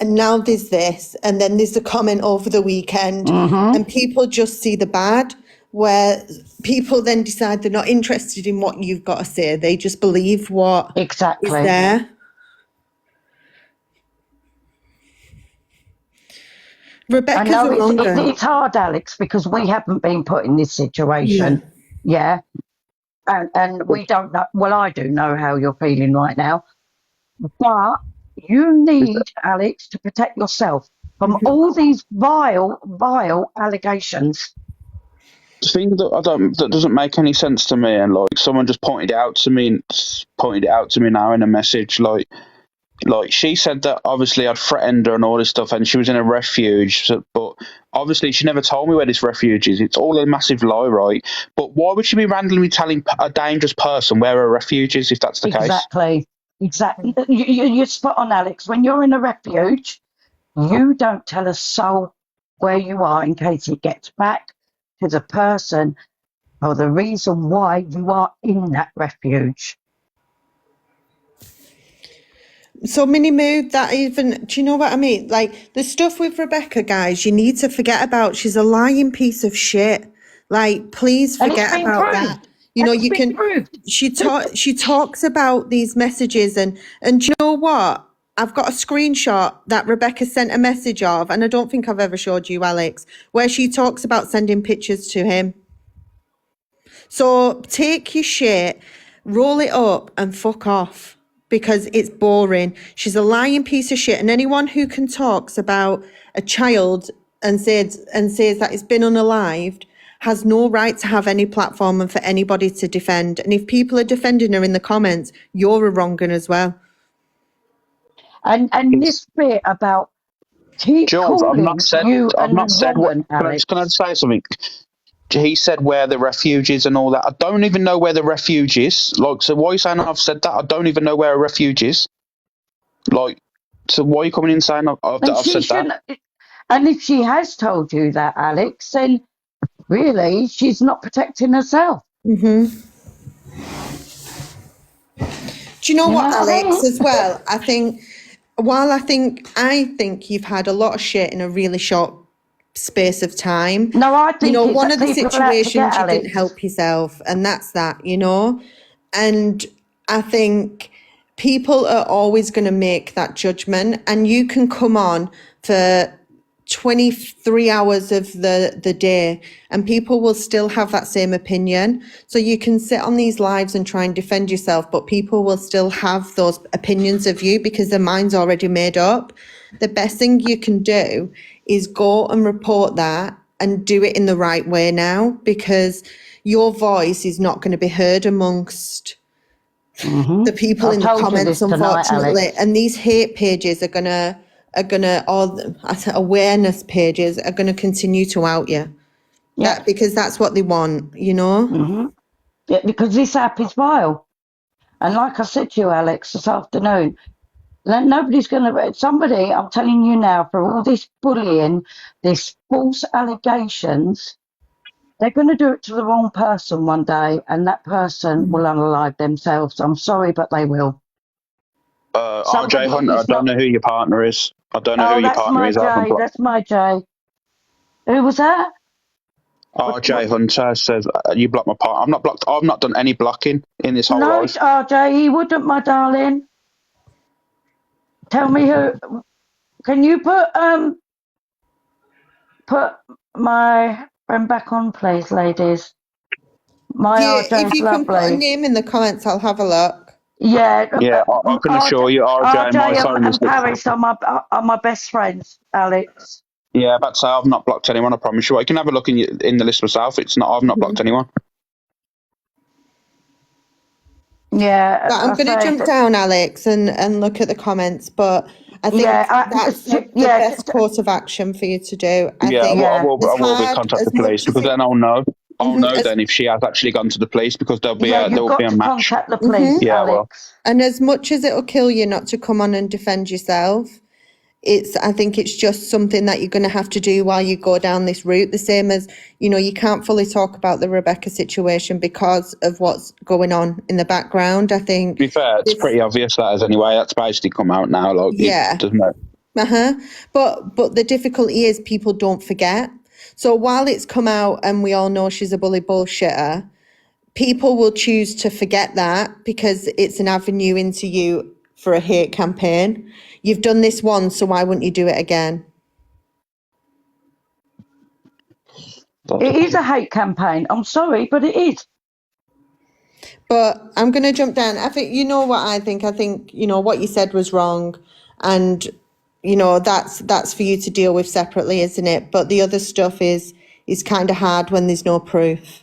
Speaker 3: And now there's this, and then there's the comment over the weekend, and people just see the bad, where people then decide they're not interested in what you've got to say. They just believe what is
Speaker 2: Exactly.
Speaker 3: there.
Speaker 2: I
Speaker 3: Rebecca's
Speaker 2: know
Speaker 3: a wrong one.
Speaker 2: it's hard, Alex, because we haven't been put in this situation. Yeah. And we don't know. Well, I do know how you're feeling right now. But you need, Alex, to protect yourself from all these vile allegations.
Speaker 1: The thing that doesn't make any sense to me, and like someone just pointed it out to me, now in a message, like she said that obviously I'd threatened her and all this stuff, and she was in a refuge. But obviously she never told me where this refuge is. It's all a massive lie, right? But why would she be randomly telling a dangerous person where a refuge is if that's the case?
Speaker 2: Exactly. You're spot on, Alex. When you're in a refuge, you don't tell a soul where you are in case it gets back to the person or the reason why you are in that refuge.
Speaker 3: So Mini Moo, that even, do you know what I mean? Like the stuff with Rebecca, guys, you need to forget about. She's a lying piece of shit. Like, please
Speaker 2: And it's
Speaker 3: forget
Speaker 2: been
Speaker 3: about that.
Speaker 2: proved.
Speaker 3: You know,
Speaker 2: And it's
Speaker 3: you
Speaker 2: been
Speaker 3: can.
Speaker 2: proved.
Speaker 3: She talks about these messages, and do you know what? I've got a screenshot that Rebecca sent a message of, and I don't think I've ever showed you, Alex, where she talks about sending pictures to him. So take your shit, roll it up, and fuck off because it's boring. She's a lying piece of shit, and anyone who can talks about a child and says that it's been unalived has no right to have any platform and for anybody to defend. And if people are defending her in the comments, you're a wrong one as well.
Speaker 2: And this bit about keep
Speaker 1: Jules,
Speaker 2: calling you
Speaker 1: I've not
Speaker 2: and
Speaker 1: said what.
Speaker 2: woman, Alex.
Speaker 1: Can I say something? He said where the refuge is and all that. I don't even know where the refuge is. Like, so why are you saying I've said that? I don't even know where a refuge is. Like, so why are you coming in saying
Speaker 2: And
Speaker 1: I've
Speaker 2: she
Speaker 1: said that?
Speaker 2: shouldn't. And if she has told you that, Alex, then really she's not protecting herself.
Speaker 3: Do you know
Speaker 2: You
Speaker 3: what,
Speaker 2: know what I
Speaker 3: Alex,
Speaker 2: mean?
Speaker 3: as well? I think you've had a lot of shit in a really short space of time.
Speaker 2: No, I
Speaker 3: You
Speaker 2: think
Speaker 3: know,
Speaker 2: it's
Speaker 3: one
Speaker 2: that
Speaker 3: of the
Speaker 2: people are out to get
Speaker 3: situations you didn't
Speaker 2: Alex.
Speaker 3: help yourself, and that's that, you know? And I think people are always going to make that judgment, and you can come on for 23 hours of the day and people will still have that same opinion. So you can sit on these lives and try and defend yourself, but people will still have those opinions of you because their mind's already made up. The best thing you can do is go and report that and do it in the right way now, because your voice is not going to be heard amongst the people
Speaker 2: I've
Speaker 3: in the
Speaker 2: told you
Speaker 3: comments,
Speaker 2: this tonight,
Speaker 3: unfortunately.
Speaker 2: Alex.
Speaker 3: And these hate pages or awareness pages are gonna continue to out you.
Speaker 2: Yeah.
Speaker 3: That because that's what they want, you know?
Speaker 2: Yeah, because this app is vile. And like I said to you, Alex, this afternoon, nobody's going to, somebody, I'm telling you now, for all this bullying, this false allegations, they're going to do it to the wrong person one day, and that person will unalive themselves. I'm sorry, but they will.
Speaker 1: RJ
Speaker 2: Somebody
Speaker 1: Hunter, I
Speaker 2: is
Speaker 1: don't
Speaker 2: not.
Speaker 1: know who your partner is. I don't know who
Speaker 2: Oh,
Speaker 1: your
Speaker 2: that's
Speaker 1: partner
Speaker 2: my
Speaker 1: is. I haven't
Speaker 2: Jay.
Speaker 1: blocked.
Speaker 2: That's my Jay. Who was that?
Speaker 1: RJ Hunter says you blocked my partner. I'm not blocked. I've not done any blocking in this whole
Speaker 2: No,
Speaker 1: life.
Speaker 2: RJ, he wouldn't, my darling. Tell me who. Can you put my friend back on, please, ladies? My
Speaker 3: If
Speaker 2: RJ's
Speaker 3: you can put a
Speaker 2: lovely.
Speaker 3: name in the comments, I'll have a look.
Speaker 2: Yeah,
Speaker 1: Yeah, I can assure you, RJ, my
Speaker 2: RJ
Speaker 1: phone is.
Speaker 2: and Paris are my best friends, Alex.
Speaker 1: Yeah, but say I've not blocked anyone. I promise you. You can have a look in the list myself. It's not. I've not blocked anyone.
Speaker 2: Yeah,
Speaker 3: But I'm
Speaker 2: I
Speaker 3: going to
Speaker 2: say,
Speaker 3: jump down, Alex, and look at the comments. But I think that's the best course of action for you to do. I
Speaker 1: Yeah,
Speaker 3: think
Speaker 2: yeah,
Speaker 3: as
Speaker 1: I will be
Speaker 3: hard,
Speaker 1: contact the
Speaker 3: as
Speaker 1: police
Speaker 3: much as
Speaker 1: because
Speaker 3: it,
Speaker 1: then I'll know. I'll know
Speaker 3: as
Speaker 1: then if she has actually gone to the police because
Speaker 2: yeah.
Speaker 1: there
Speaker 2: You've
Speaker 1: will be
Speaker 2: got
Speaker 1: a
Speaker 2: to
Speaker 1: match.
Speaker 2: contact the police,
Speaker 1: Yeah, well,
Speaker 2: Alex.
Speaker 3: and as much as it'll kill you not to come on and defend yourself, I think it's just something that you're going to have to do while you go down this route. The same as, you know, you can't fully talk about the Rebecca situation because of what's going on in the background. I think
Speaker 1: to be fair, it's
Speaker 3: this,
Speaker 1: pretty obvious that is anyway. That's basically come out now. Like it
Speaker 3: yeah.
Speaker 1: doesn't it?
Speaker 3: Uh-huh. But the difficulty is people don't forget. So while it's come out and we all know she's a bully bullshitter, people will choose to forget that because it's an avenue into you for a hate campaign. You've done this once, so why wouldn't you do it again?
Speaker 2: It is a hate campaign. I'm sorry, but it is.
Speaker 3: But I'm going to jump down. I think, you know what I think? I think, you know, what you said was wrong. And, you know, that's for you to deal with separately, isn't it? But the other stuff is kind of hard when there's no proof.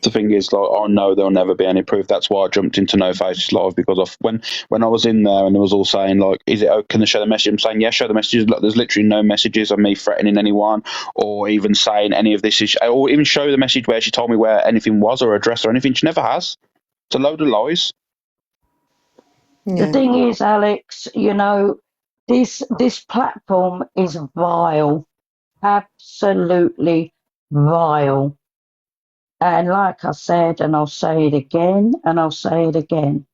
Speaker 1: The thing is, like, I know there'll never be any proof. That's why I jumped into No Faces Live because of when I was in there and it was all saying like, "Is it? Can they show the message?" I'm saying, "Yeah, show the messages." Like, there's literally no messages of me threatening anyone or even saying any of this is, or even show the message where she told me where anything was or address or anything. She never has. It's a load of lies.
Speaker 2: The
Speaker 3: Yeah.
Speaker 2: thing is, Alex, you know, this platform is vile, absolutely vile. And like I said, and I'll say it again, and I'll say it again,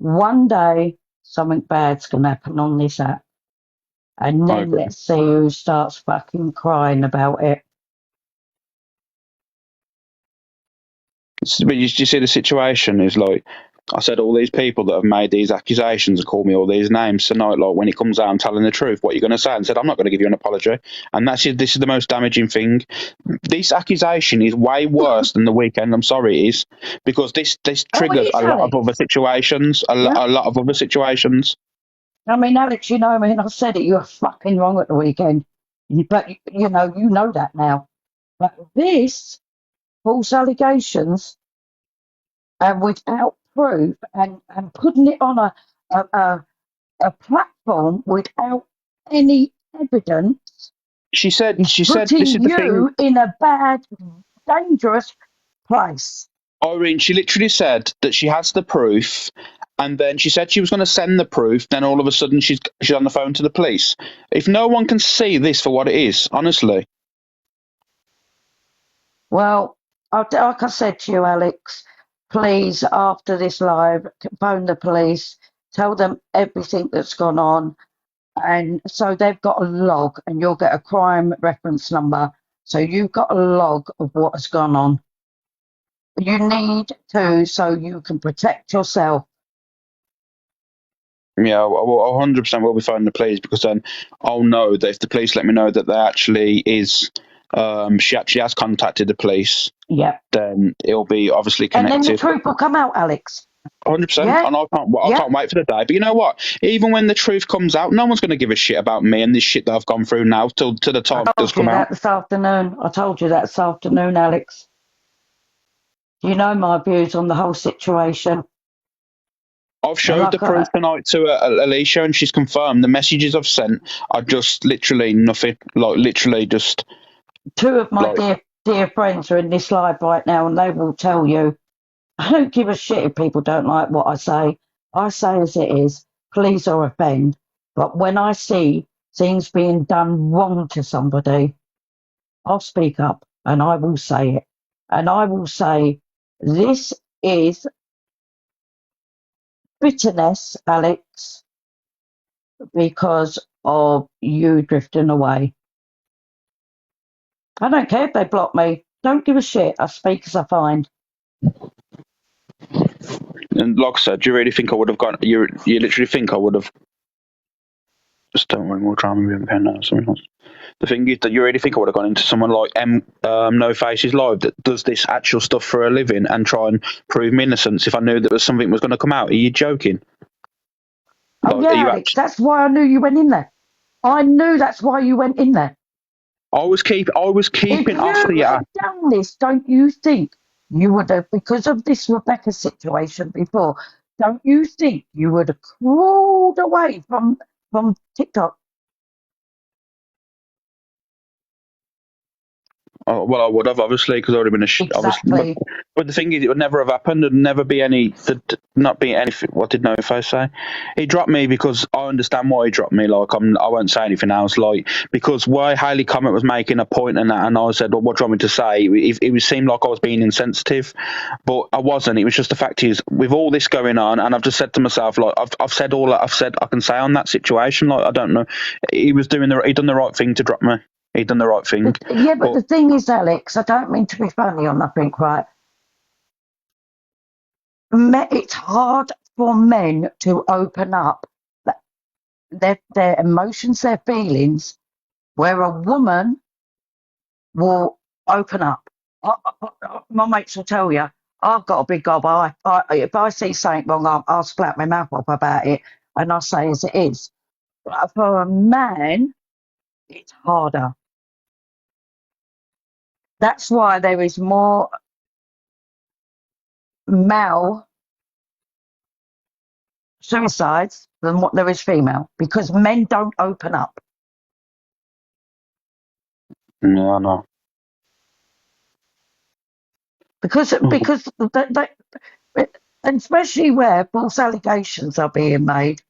Speaker 2: one day something bad's going to happen on this app. And
Speaker 1: I
Speaker 2: then
Speaker 1: agree.
Speaker 2: let's see who starts fucking crying about it.
Speaker 1: But you see, the situation is like, I said, all these people that have made these accusations and called me all these names tonight, like when it comes out, I'm telling the truth. What you're going to say? And said, I'm not going to give you an apology. And this is the most damaging thing. This accusation is way worse than the weekend. I'm sorry, it is, because this
Speaker 2: Oh, it
Speaker 1: triggers
Speaker 2: is,
Speaker 1: a lot of
Speaker 2: Alex.
Speaker 1: other situations.
Speaker 2: Yeah.
Speaker 1: A lot of other situations.
Speaker 2: I mean, Alex, you know me, and I said it. You were fucking wrong at the weekend. But you know that now. But this false allegations and without proof and putting it on a platform without any evidence
Speaker 1: She said.
Speaker 2: is
Speaker 1: She said, "This is
Speaker 2: putting
Speaker 1: the thing."
Speaker 2: you in a bad, dangerous place.
Speaker 1: Irene, she literally said that she has the proof, and then she said she was going to send the proof. Then all of a sudden, she's on the phone to the police. If no one can see this for what it is, honestly,
Speaker 2: Well, like I said to you, Alex, please, after this live, phone the police, tell them everything that's gone on. And so they've got a log, and you'll get a crime reference number. So you've got a log of what has gone on. You need to, so you can protect yourself.
Speaker 1: yeah, I will 100% will be phoning the police, because then I'll know that if the police let me know that there actually is, she actually has contacted the police,
Speaker 2: Yeah.
Speaker 1: then it'll be obviously
Speaker 2: And then the
Speaker 1: connected.
Speaker 2: truth will come out, Alex.
Speaker 1: 100%,
Speaker 2: Yeah.
Speaker 1: and I
Speaker 2: Yeah.
Speaker 1: can't wait for the day. But you know what? Even when the truth comes out, no one's going to give a shit about me and this shit that I've gone through now till to the time it does come out.
Speaker 2: This afternoon. I told you that this afternoon, Alex. You know my views on the whole situation.
Speaker 1: I've showed the proof tonight to Alicia, and she's confirmed the messages I've sent are just literally nothing. Like literally just.
Speaker 2: Two of my dear friends are in this live right now, and they will tell you, I don't give a shit if people don't like what I say. I say as it is, please or offend. But when I see things being done wrong to somebody, I'll speak up and I will say it. And I will say, this is bitterness, Alex, because of you drifting away. I don't care if they block me. Don't give a shit. I speak as I find.
Speaker 1: And like I said, do you really think I would have gone? You literally think I would have? Just don't worry, more drama with pen now. Something else. The thing is that you really think I would have gone into someone like No Faces Live that does this actual stuff for a living and try and prove me innocence if I knew that something was going to come out? Are you joking?
Speaker 2: Oh, like, yeah, Alex, that's why I knew you went in there. I knew that's why you went in there.
Speaker 1: I was keeping off the.
Speaker 2: If you had done this, don't you think you would have, because of this Rebecca situation before, don't you think you would have crawled away from TikTok?
Speaker 1: Oh, well, I would have, obviously, because I would have been
Speaker 2: Exactly.
Speaker 1: But the thing is, it would never have happened. There'd never be not be anything. What did No Face say? He dropped me because I understand why he dropped me. Like, I won't say anything else. Like, because why Hayley Comment was making a point and that, and I said, well, what do you want me to say? It seemed like I was being insensitive, but I wasn't. It was just the fact is, with all this going on, and I've just said to myself, like, I've said all that I've said I can say on that situation. Like, I don't know. He done the right thing to drop me. He'd done the right thing.
Speaker 2: But the thing is, Alex, I don't mean to be funny or nothing, right? It's hard for men to open up their emotions, their feelings, where a woman will open up. My mates will tell you, I've got a big gob. If I see something wrong, I'll splat my mouth up about it, and I'll say as it is. But for a man, it's harder. That's why there is more male suicides than what there is female, because men don't open up.
Speaker 1: Yeah, I know.
Speaker 2: Because they, and especially where false allegations are being made,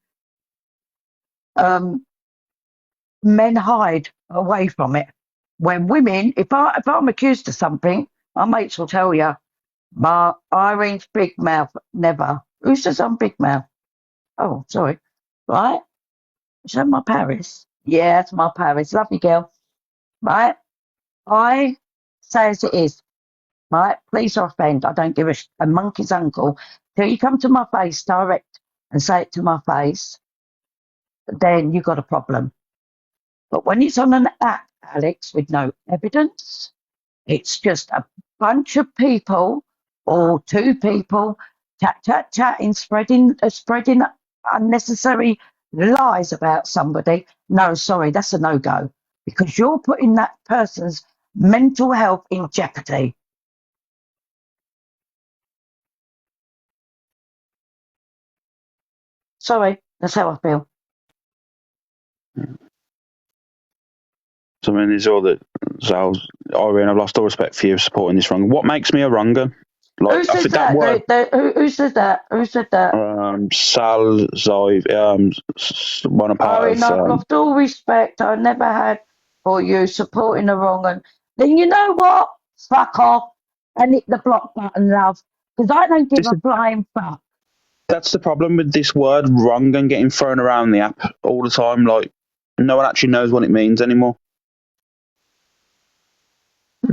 Speaker 2: men hide away from it. When women, if I'm accused of something, my mates will tell you, Irene's big mouth, never. Who says I'm big mouth? Oh, sorry. Right? Is that my Paris? Yeah, that's my Paris. Lovely girl. Right? I say as it is. Right? Please or offend. I don't give a monkey's uncle. Till you come to my face direct and say it to my face, then you got a problem. But when it's on an app, Alex, with no evidence, it's just a bunch of people or two people chatting, spreading unnecessary lies about somebody. No, sorry, that's a no-go because you're putting that person's mental health in jeopardy. Sorry, that's how I feel.
Speaker 1: So I mean, these are all that. So Irene, I've lost all respect for you supporting this wrong. What makes me a wronger? Like
Speaker 2: Who says
Speaker 1: that
Speaker 2: that?
Speaker 1: word.
Speaker 2: Who said that? Who said that?
Speaker 1: Sal Zive, one a part
Speaker 2: Irene,
Speaker 1: of.
Speaker 2: I've lost all respect I never had for you supporting the wrong one. Then you know what? Fuck off and hit the block button, love. Because I don't give a flying fuck.
Speaker 1: That's the problem with this word wrong and getting thrown around the app all the time. Like, no one actually knows what it means anymore.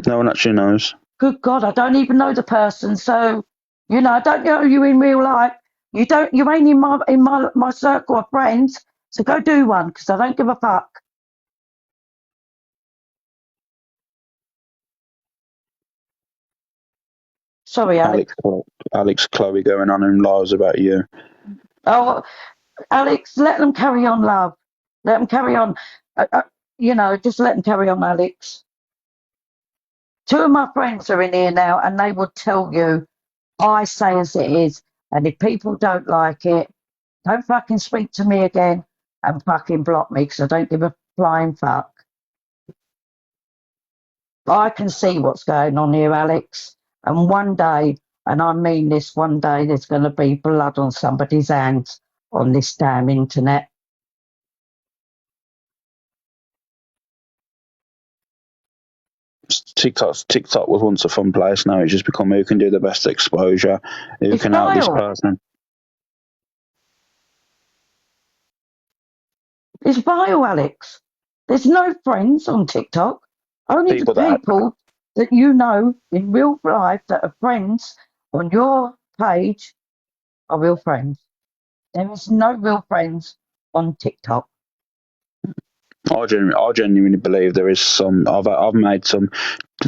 Speaker 1: No one actually knows.
Speaker 2: Good God, I don't even know the person. So, I don't know you in real life. You ain't in my circle of friends. So go do one because I don't give a fuck. Sorry, Alex.
Speaker 1: Alex, Chloe going on and lies about you.
Speaker 2: Oh, Alex, let them carry on, love. Let them carry on. Just let them carry on, Alex. Two of my friends are in here now, and they will tell you I say as it is. And if people don't like it, don't fucking speak to me again and fucking block me because I don't give a flying fuck. I can see what's going on here, Alex. And one day, and I mean this, one day there's going to be blood on somebody's hands on this damn internet.
Speaker 1: TikTok was once a fun place. Now it's just become who can do the best exposure, who
Speaker 2: It's
Speaker 1: can help this
Speaker 2: vile.
Speaker 1: person.
Speaker 2: It's vile, Alex. There's no friends on TikTok. Only the people that you know in real life that are friends on your page are real friends. There is no real friends on TikTok.
Speaker 1: I genuinely believe there is some. I've made some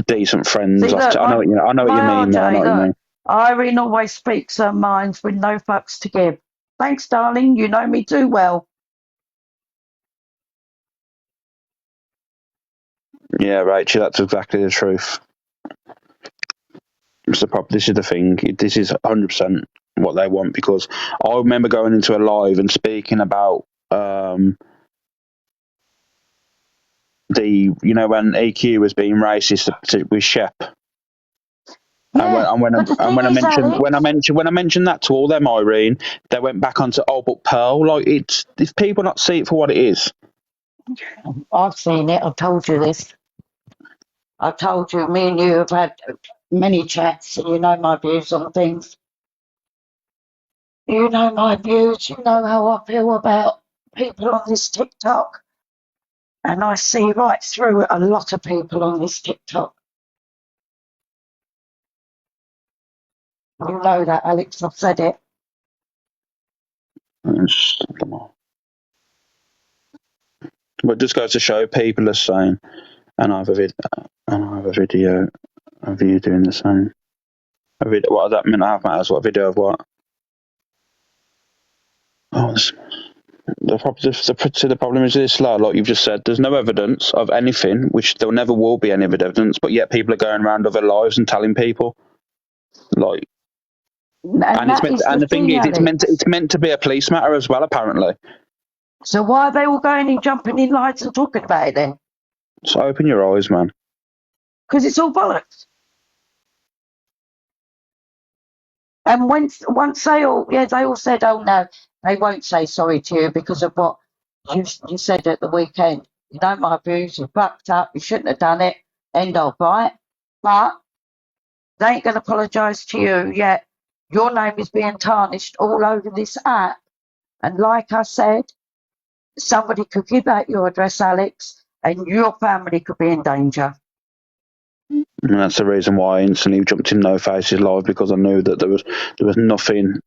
Speaker 1: decent friends.
Speaker 2: See, look,
Speaker 1: I know what you mean. Though, I know what you mean.
Speaker 2: Irene always speaks her minds with no fucks to give. Thanks, darling. You know me too well.
Speaker 1: Yeah, Rachel, that's exactly the truth. This is the thing. This is 100% what they want because I remember going into a live and speaking about when EQ was being racist with Shep.
Speaker 2: Yeah,
Speaker 1: When I mentioned that to all them, Irene, they went back onto but Pearl. Like it's if people not see it for what it is.
Speaker 2: I've seen it. I've told you this. I've told you. Me and you have had many chats, and you know my views on things. You know my views. You know how I feel about people on this TikTok. And I see right through a lot of people on this TikTok. You know that, Alex. I've said it.
Speaker 1: But just goes to show people are saying, and I have a video of you doing the same. A video, what does that mean? I have matters. What video of what? Oh, the problem is this, like you've just said, there's no evidence of anything, which there never will be any evidence, but yet people are going around other lives and telling people, like, and the thing is, it's meant to be a police matter as well, apparently.
Speaker 2: So why are they all going and jumping in lights and talking about it then?
Speaker 1: So open your eyes, man.
Speaker 2: Because it's all bollocks. And once they all said, oh no, they won't say sorry to you because of what you said at the weekend. You know my views, you fucked up, you shouldn't have done it, end of, right? But they ain't going to apologise to you yet. Your name is being tarnished all over this app And like I said, somebody could give out your address, Alex, and your family could be in danger.
Speaker 1: And that's the reason why I instantly jumped in No Faces Live, because I knew that there was nothing.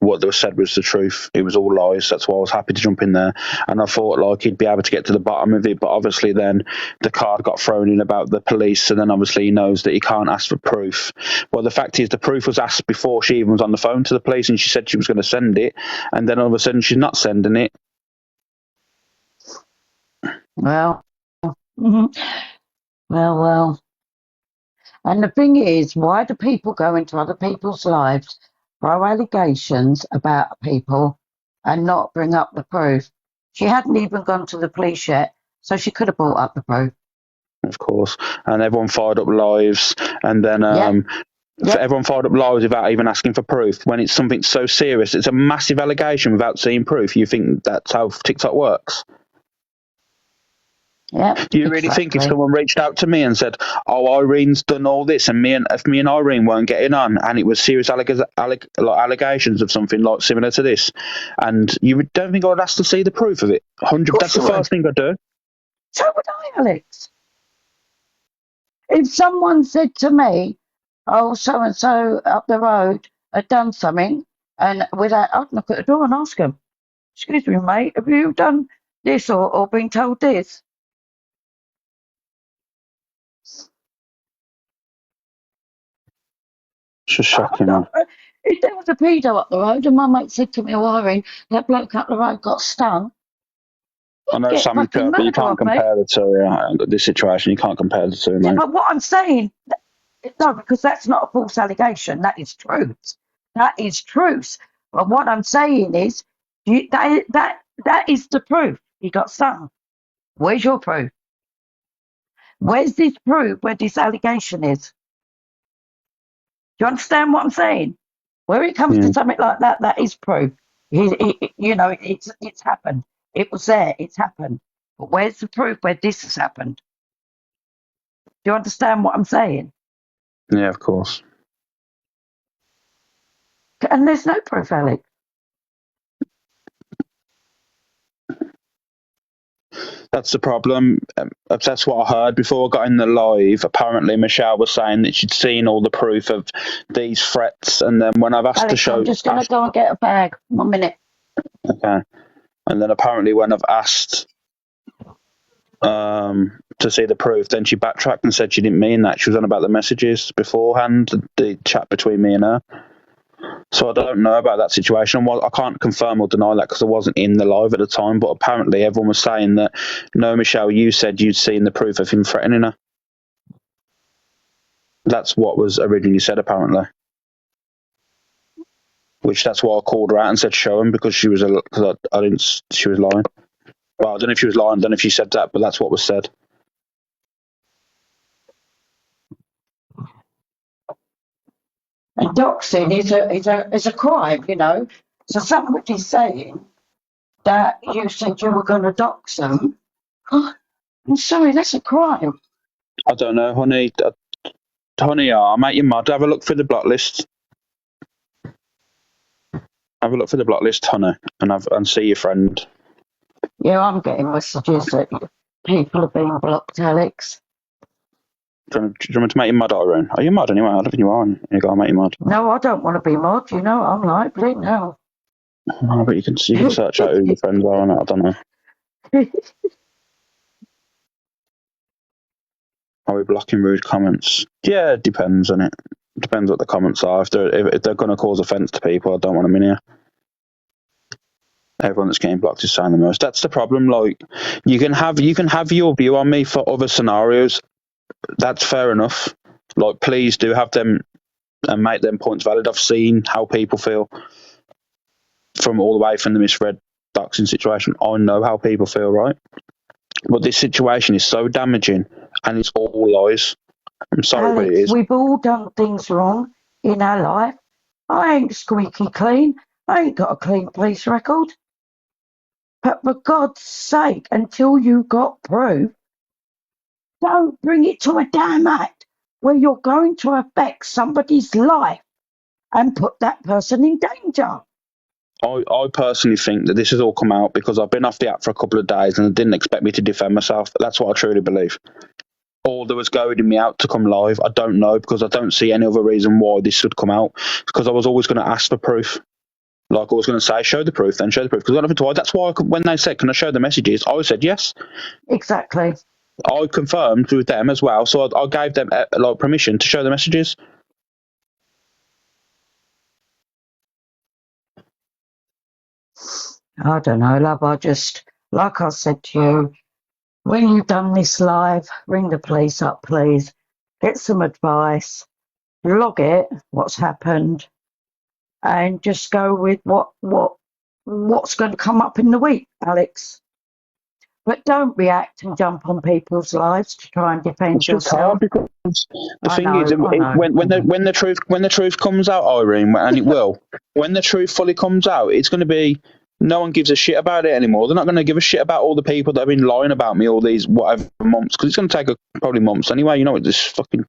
Speaker 1: What was said was the truth. It was all lies. That's why I was happy to jump in there. And I thought like he'd be able to get to the bottom of it. But obviously then the card got thrown in about the police, and then obviously he knows that he can't ask for proof. Well, the fact is the proof was asked before she even was on the phone to the police, and she said she was going to send it. And then all of a sudden she's not sending it.
Speaker 2: Well, well. And the thing is, why do people go into other people's lives, throw allegations about people, and not bring up the proof? She hadn't even gone to the police yet, so she could have brought up the proof.
Speaker 1: Of course. And everyone fired up lives, and then everyone fired up lives without even asking for proof. When it's something so serious, it's a massive allegation without seeing proof. You think that's how TikTok works?
Speaker 2: Yeah.
Speaker 1: Do you really think if someone reached out to me and said, "Oh, Irene's done all this," and if me and Irene weren't getting on, and it was serious allegations of something like similar to this, and you don't think I'd ask to see the proof of it? 100. That's the first thing I'd do.
Speaker 2: So would I, Alex. If someone said to me, "Oh, so and so up the road had done something," and I'd knock at the door and ask them, "Excuse me, mate, have you done this or been told this?"
Speaker 1: It's just shocking, man.
Speaker 2: If there was a pedo up the road and my mate said to me, "Oh, Irene, that bloke up the road got stung,"
Speaker 1: I know Sammy Kurt, but you can't compare the two. This situation, you can't compare the two, mate.
Speaker 2: Yeah, but what I'm saying, no, because that's not a false allegation. That is truth. That is truth. But what I'm saying is, that is the proof. He got stung. Where's your proof? Where's this proof where this allegation is? Do you understand what I'm saying? Where it comes to something like that, that is proof. It's happened. It was there. It's happened. But where's the proof where this has happened? Do you understand what I'm saying?
Speaker 1: Yeah, of course.
Speaker 2: And there's no proof, Alex.
Speaker 1: That's the problem. That's what I heard before I got in the live. Apparently, Michelle was saying that she'd seen all the proof of these threats, and then when I've asked
Speaker 2: Alex,
Speaker 1: to show,
Speaker 2: I'm just going to go and get a bag. 1 minute.
Speaker 1: Okay. And then apparently, when I've asked to see the proof, then she backtracked and said she didn't mean that. She was on about the messages beforehand, the chat between me and her. So I don't know about that situation. Well, I can't confirm or deny that because I wasn't in the live at the time, but apparently everyone was saying that, no, Michelle, you said you'd seen the proof of him threatening her. That's what was originally said, apparently. Which that's why I called her out and said show him, because she was she was lying. Well, I don't know if she was lying, I don't know if she said that, but that's what was said.
Speaker 2: And doxing is a crime, you know. So somebody's saying that you said you were going to dox them. Oh, I'm sorry, that's a crime.
Speaker 1: I don't know, honey. Honey, I'll make you mad. Have a look through the block list. Have a look through the block list, honey, and see your friend.
Speaker 2: Yeah, I'm getting messages that people are being blocked, Alex.
Speaker 1: Do you want me to make you mad, Irene? Are you mad anyway? I don't think you are. You gotta make you mad.
Speaker 2: No, I don't want to be mod. You know, I'm like, bleed now.
Speaker 1: No, but you can search out who your friends are on it. I don't know. Are we blocking rude comments? Yeah, it depends on it. Depends what the comments are. If they're going to cause offence to people, I don't want them in here. Everyone that's getting blocked is saying the most. That's the problem. Like, you can have your view on me for other scenarios. That's fair enough. Like, please do have them and make them points valid. I've seen how people feel from all the way from the misread doxing situation. I know how people feel, right? But this situation is so damaging, and it's all lies. I'm sorry,
Speaker 2: Alex,
Speaker 1: but it is.
Speaker 2: we've all done things wrong in our life. I ain't squeaky clean. I ain't got a clean police record. But for God's sake, until you got proof, don't bring it to a damn act where you're going to affect somebody's life and put that person in danger.
Speaker 1: I personally think that this has all come out because I've been off the app for a couple of days and they didn't expect me to defend myself. That's what I truly believe. Or there was goading me out to come live. I don't know, because I don't see any other reason why this should come out. Because I was always going to ask for proof. Like, I was going to say, show the proof, then show the proof. Because I got nothing to hide. That's why when they said, can I show the messages? I said yes.
Speaker 2: Exactly.
Speaker 1: I confirmed with them as well. So I gave them like permission to show the messages.
Speaker 2: I don't know, love. I just, like I said to you, when you've done this live, ring the police up, please. Get some advice. Log it, what's happened, and just go with what's going to come up in the week, Alex. But don't react and jump on people's lives to try and defend
Speaker 1: It's just
Speaker 2: yourself.
Speaker 1: hard because the
Speaker 2: I
Speaker 1: thing
Speaker 2: know,
Speaker 1: is, when the truth comes out, Irene, and it will, when the truth fully comes out, it's going to be no one gives a shit about it anymore. They're not going to give a shit about all the people that have been lying about me all these whatever months, because it's going to take probably months anyway. You know what? This fucking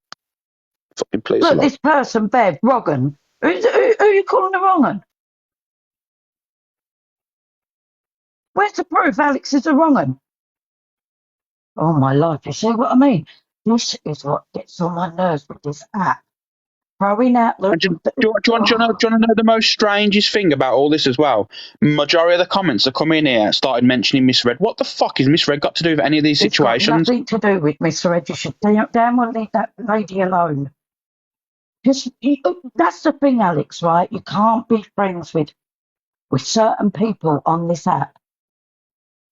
Speaker 1: police.
Speaker 2: Look, this person, Bev, Roggan. Who are you calling the wrong one? Where's the proof Alex is a wrong one? Oh, my life, you see what I mean? This is what gets on my nerves with this app. Throwing out the...
Speaker 1: Do you want to know the most strangest thing about all this as well? Majority of the comments that come in here started mentioning Misread. What the fuck has Misread got to do with any of these situations?
Speaker 2: It's got nothing to do with Misread. You should damn well leave that lady alone. That's the thing, Alex, right? You can't be friends with certain people on this app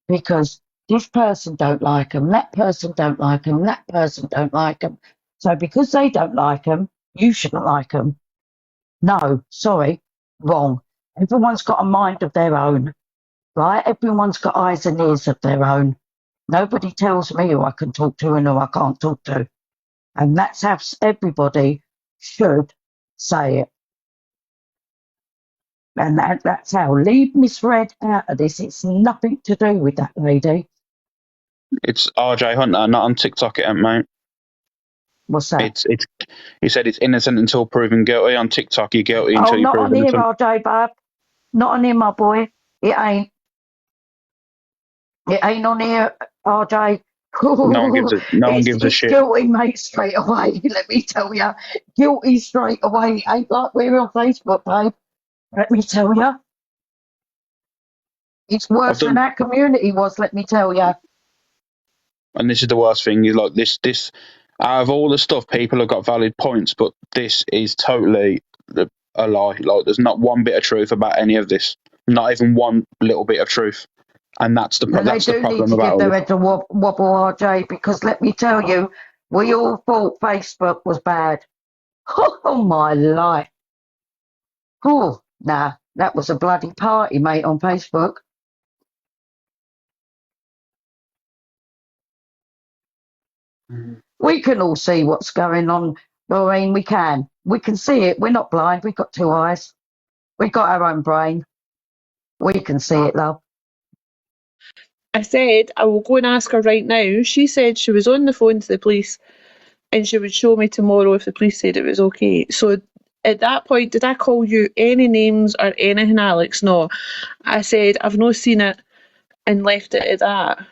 Speaker 2: because this person don't like them, that person don't like them, that person don't like them. So because they don't like them, you shouldn't like them. No, sorry, wrong. Everyone's got a mind of their own, right? Everyone's got eyes and ears of their own. Nobody tells me who I can talk to and who I can't talk to. And that's how everybody should say it. And that's how. Leave Misread out of this. It's nothing to do with that lady.
Speaker 1: It's RJ Hunter, not on TikTok, it ain't, mate.
Speaker 2: What's that?
Speaker 1: He said it's innocent until proven guilty. On TikTok, you're guilty until you're proven innocent.
Speaker 2: Not on him, RJ, bub. Not on him, my boy. It ain't. It ain't on here, RJ.
Speaker 1: No one gives a shit.
Speaker 2: Guilty, mate, straight away. Let me tell you. Guilty straight away. Ain't like we're on Facebook, babe. Let me tell you. It's worse than our community was, let me tell you.
Speaker 1: And this is the worst thing, is like this out of all the stuff, people have got valid points, but this is totally a lie. Like, there's not one bit of truth about any of this. Not even one little bit of truth. And that's the problem about it.
Speaker 2: They do need to give their head a wobble, RJ, because let me tell you, we all thought Facebook was bad. Oh, my life. Oh, nah, that was a bloody party, mate, on Facebook. We can all see what's going on, Doreen. We can see it. We're not blind. We've got two eyes. We've got our own brain. We can see it, love.
Speaker 4: I said I will go and ask her right now. She said she was on the phone to the police and she would show me tomorrow if the police said it was okay. So at that point, did I call you any names or anything, Alex? No. I said I've not seen it and left it at that.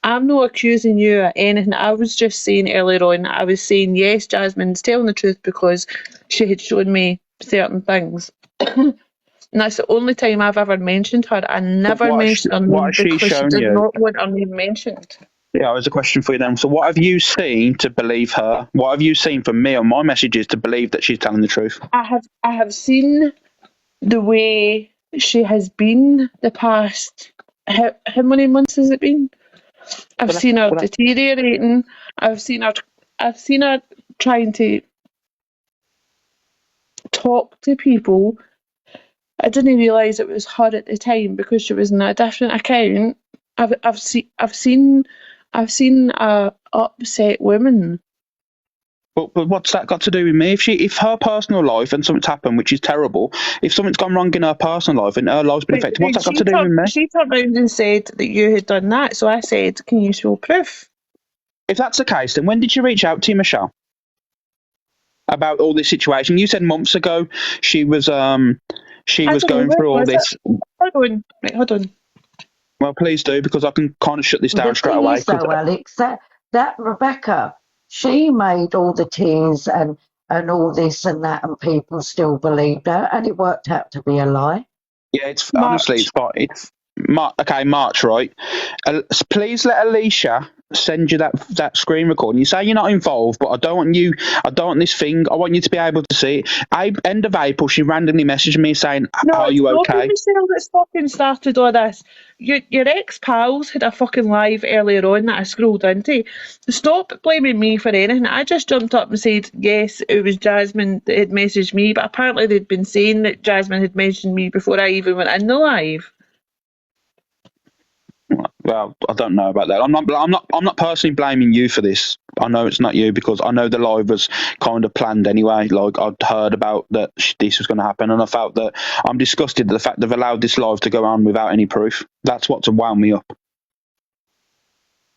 Speaker 4: I'm not accusing you of anything. I was just saying earlier on, I was saying, yes, Jasmine's telling the truth because she had shown me certain things. And that's the only time I've ever mentioned her. I never mentioned her name because she did not want her name mentioned.
Speaker 1: Yeah, there's a question for you then. So what have you seen to believe her? What have you seen from me on my messages to believe that she's telling the truth?
Speaker 4: I have seen the way she has been the past, how many months has it been? I've seen her deteriorating. I've seen her trying to talk to people. I didn't realise it was her at the time because she was in a different account. I've seen a upset woman.
Speaker 1: But what's that got to do with me? If her personal life and something's happened, which is terrible, if something's gone wrong in her personal life and her life's been affected, what's that got to do with me?
Speaker 4: She turned around and said that you had done that, so I said, can you show proof?
Speaker 1: If that's the case, then when did you reach out to Michelle about all this situation? You said months ago she was she
Speaker 4: I
Speaker 1: was
Speaker 4: don't know,
Speaker 1: going
Speaker 4: where
Speaker 1: through all
Speaker 4: was it?
Speaker 1: this.
Speaker 4: Hold on. Right, hold on.
Speaker 1: Well, please do, because I can kind of shut this
Speaker 2: The
Speaker 1: down straight
Speaker 2: thing
Speaker 1: away.
Speaker 2: is, though, Alex, that Rebecca, she made all the tears and all this and that, and people still believed her, and it worked out to be a lie.
Speaker 1: Yeah, it's honestly,
Speaker 4: March.
Speaker 1: it's fine. It's okay, March, right? Please let Alicia send you that screen recording. You say you're not involved, but I don't want this thing. I want you to be able to see it. End of April, she randomly messaged me saying,
Speaker 4: No,
Speaker 1: "Are
Speaker 4: it's
Speaker 1: you
Speaker 4: not been
Speaker 1: okay?"
Speaker 4: Michelle that's fucking started all this. Your ex-pals had a fucking live earlier on that I scrolled into. Stop blaming me for anything. I just jumped up and said, yes, it was Jasmine that had messaged me, but apparently they'd been saying that Jasmine had mentioned me before I even went in the live.
Speaker 1: Well, I don't know about that. I'm not personally blaming you for this. I know it's not you because I know the live was kind of planned anyway. Like I'd heard about that this was going to happen, and I felt that I'm disgusted at the fact they've allowed this live to go on without any proof. That's what's wound me up.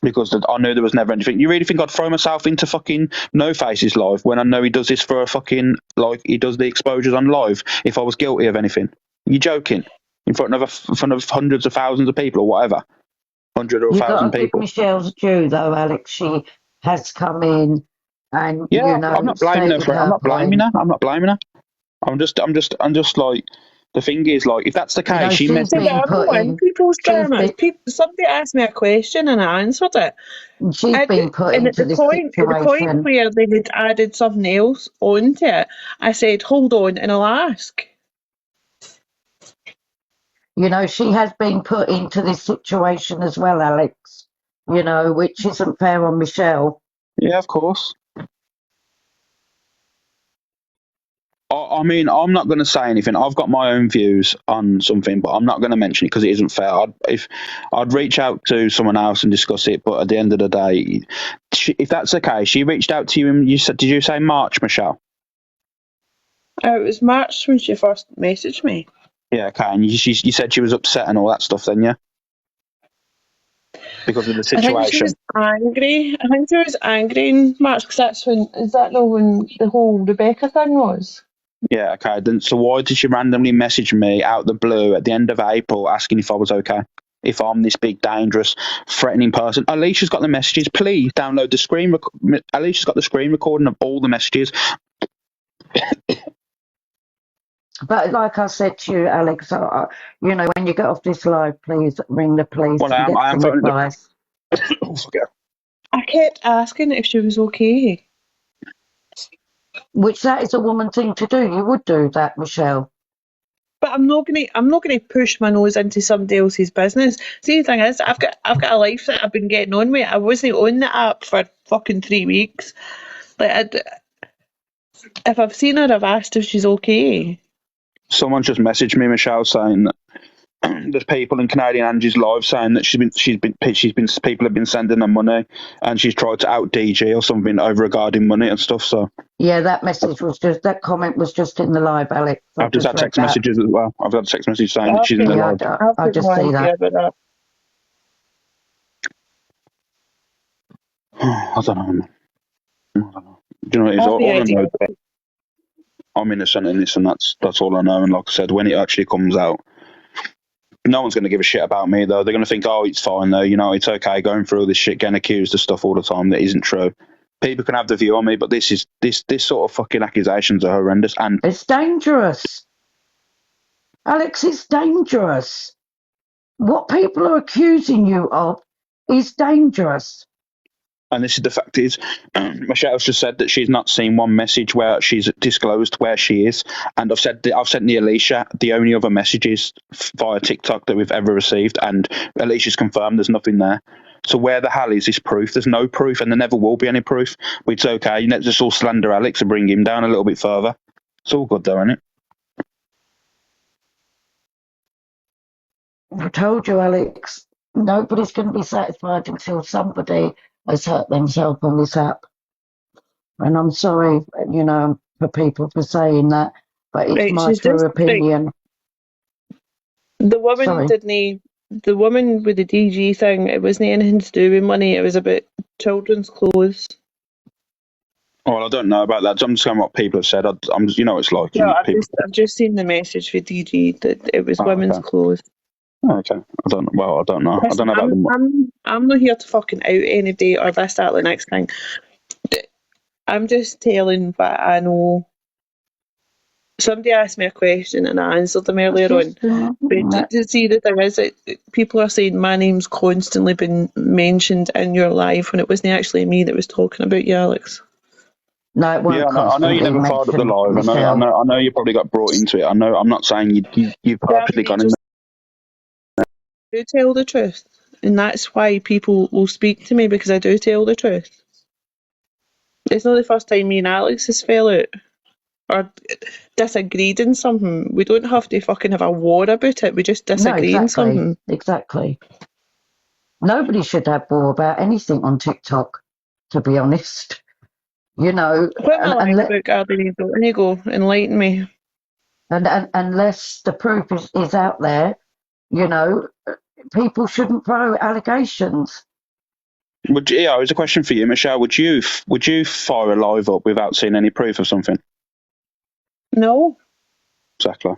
Speaker 1: Because I knew there was never anything. You really think I'd throw myself into fucking No Face's live when I know he does this for a fucking, like, he does the exposures on live if I was guilty of anything? You joking? In front of hundreds of thousands of people or whatever? 100 or
Speaker 2: You got
Speaker 1: 1,000
Speaker 2: to give
Speaker 1: people.
Speaker 2: Michelle's due, though, Alex. She has come in and,
Speaker 1: Yeah, I'm not blaming her
Speaker 2: stated
Speaker 1: for it. I'm
Speaker 2: her
Speaker 1: not blaming
Speaker 2: point.
Speaker 1: her. I'm not blaming her. I'm just like, the thing is, like, if that's the case, she
Speaker 2: She's
Speaker 1: meant.
Speaker 4: See, but
Speaker 2: been
Speaker 4: I'm
Speaker 2: put
Speaker 4: not in
Speaker 2: in.
Speaker 4: people's
Speaker 2: She's
Speaker 4: dramas.
Speaker 2: been
Speaker 4: Somebody asked me a question and I answered it.
Speaker 2: she's been put
Speaker 4: And at
Speaker 2: into
Speaker 4: the
Speaker 2: this
Speaker 4: point
Speaker 2: situation.
Speaker 4: where they had added something else onto it, I said, "Hold on, and I'll ask."
Speaker 2: She has been put into this situation as well, Alex. Which isn't fair on Michelle.
Speaker 1: Yeah, of course. I mean, I'm not going to say anything. I've got my own views on something, but I'm not going to mention it because it isn't fair. I'd reach out to someone else and discuss it, but at the end of the day, if that's the case, she reached out to you and you said, did you say March, Michelle?
Speaker 4: It was March when she first messaged me.
Speaker 1: Yeah, okay. And you said she was upset and all that stuff, then, yeah, because of the
Speaker 4: I think she
Speaker 1: situation.
Speaker 4: was angry. I think she was angry in March because is that not when the whole Rebecca thing was?
Speaker 1: Yeah, okay. Then so why did she randomly message me out the blue at the end of April asking if I was okay? If I'm this big, dangerous, threatening person. Alicia's got the messages. Please download the screen. Alicia's got the screen recording of all the messages.
Speaker 2: But like I said to you, Alex, when you get off this live, please ring the police
Speaker 1: Well,
Speaker 2: and get
Speaker 1: I am
Speaker 2: some
Speaker 1: phoning the.
Speaker 2: advice.
Speaker 1: Oh, fuck it.
Speaker 4: I kept asking if she was okay.
Speaker 2: Which that is a woman thing to do. You would do that, Michelle.
Speaker 4: But I'm not gonna push my nose into somebody else's business. See, the thing is, I've got a life that I've been getting on with. I wasn't on the app for fucking 3 weeks. Like, if I've seen her, I've asked if she's okay.
Speaker 1: Someone just messaged me, Michelle, saying that there's people in Canadian Angie's live saying that people have been sending her money and she's tried to out DJ or something over regarding money and stuff. So
Speaker 2: Yeah, that comment was just in the live, Alex.
Speaker 1: I've just had
Speaker 2: read
Speaker 1: text
Speaker 2: that.
Speaker 1: messages as well. I've got a text message saying that
Speaker 4: I've
Speaker 1: she's in the
Speaker 4: got,
Speaker 2: Yeah,
Speaker 1: live.
Speaker 4: I've
Speaker 2: I
Speaker 4: got
Speaker 2: just
Speaker 4: no
Speaker 2: see
Speaker 4: idea
Speaker 2: that.
Speaker 4: about that.
Speaker 1: I don't know. I don't know. Do you know what it is?
Speaker 4: I have the
Speaker 1: All I
Speaker 4: idea.
Speaker 1: know, I'm innocent in this, and that's all I know. And like I said, when it actually comes out, no one's going to give a shit about me, though. They're going to think, oh, it's fine, though. It's okay going through all this shit, getting accused of stuff all the time that isn't true. People can have the view on me, but this sort of fucking accusations are horrendous. And
Speaker 2: It's dangerous. Alex, it's dangerous. What people are accusing you of is dangerous.
Speaker 1: this is the fact is, Michelle's just said that she's not seen one message where she's disclosed where she is, and I've sent the Alicia the only other messages via TikTok that we've ever received, and Alicia's confirmed there's nothing there. So where the hell is this proof? There's no proof, and there never will be any proof. But it's okay. Let's just all slander Alex and bring him down a little bit further. It's all good, though, isn't it?
Speaker 2: I told you, Alex, nobody's going to be satisfied until somebody has hurt themselves on this app. And I'm sorry, for people for saying that, but it's
Speaker 4: Right,
Speaker 2: my
Speaker 4: she's
Speaker 2: true
Speaker 4: just right.
Speaker 2: opinion.
Speaker 4: The woman
Speaker 2: Sorry.
Speaker 4: didn't. The woman with the DG thing. It wasn't anything to do with money. It was about children's clothes.
Speaker 1: Well, I don't know about that. I'm just going what people have said. I'm just, you know, it's like
Speaker 4: Yeah,
Speaker 1: people.
Speaker 4: I've just seen the message for DG that it was
Speaker 1: Oh,
Speaker 4: women's
Speaker 1: okay.
Speaker 4: clothes.
Speaker 1: Okay. I don't. Well, I don't know. I don't
Speaker 4: Listen,
Speaker 1: know about them.
Speaker 4: I'm not here to fucking out anybody or this, that, the next thing. I'm just telling what I know. Somebody asked me a question and I answered them earlier on. But to see the thing is that people are saying my name's constantly been mentioned in your life when it wasn't actually me that was talking about you, Alex.
Speaker 2: No, it
Speaker 1: Yeah,
Speaker 2: weren't
Speaker 1: I know you
Speaker 2: constantly
Speaker 1: never fired up the
Speaker 2: mentioned,
Speaker 1: live.
Speaker 2: Michelle.
Speaker 1: I know you probably got brought into it. I know. I'm not saying you've
Speaker 4: Yeah,
Speaker 1: purposely
Speaker 4: but you
Speaker 1: gone in
Speaker 4: just do tell the truth. And that's why people will speak to me, because I do tell the truth. It's not the first time me and Alex has fell out or disagreed in something. We don't have to fucking have a war about it. We just
Speaker 2: No,
Speaker 4: disagree in something.
Speaker 2: exactly. Nobody should have war about anything on TikTok, to be honest. You know,
Speaker 4: What am I lying about, Gardner? There you go, enlighten me.
Speaker 2: and unless the proof is out there, you know, people shouldn't throw allegations.
Speaker 1: Yeah, it was a question for you, Michelle. Would you fire a live up without seeing any proof of something?
Speaker 4: No.
Speaker 1: Exactly.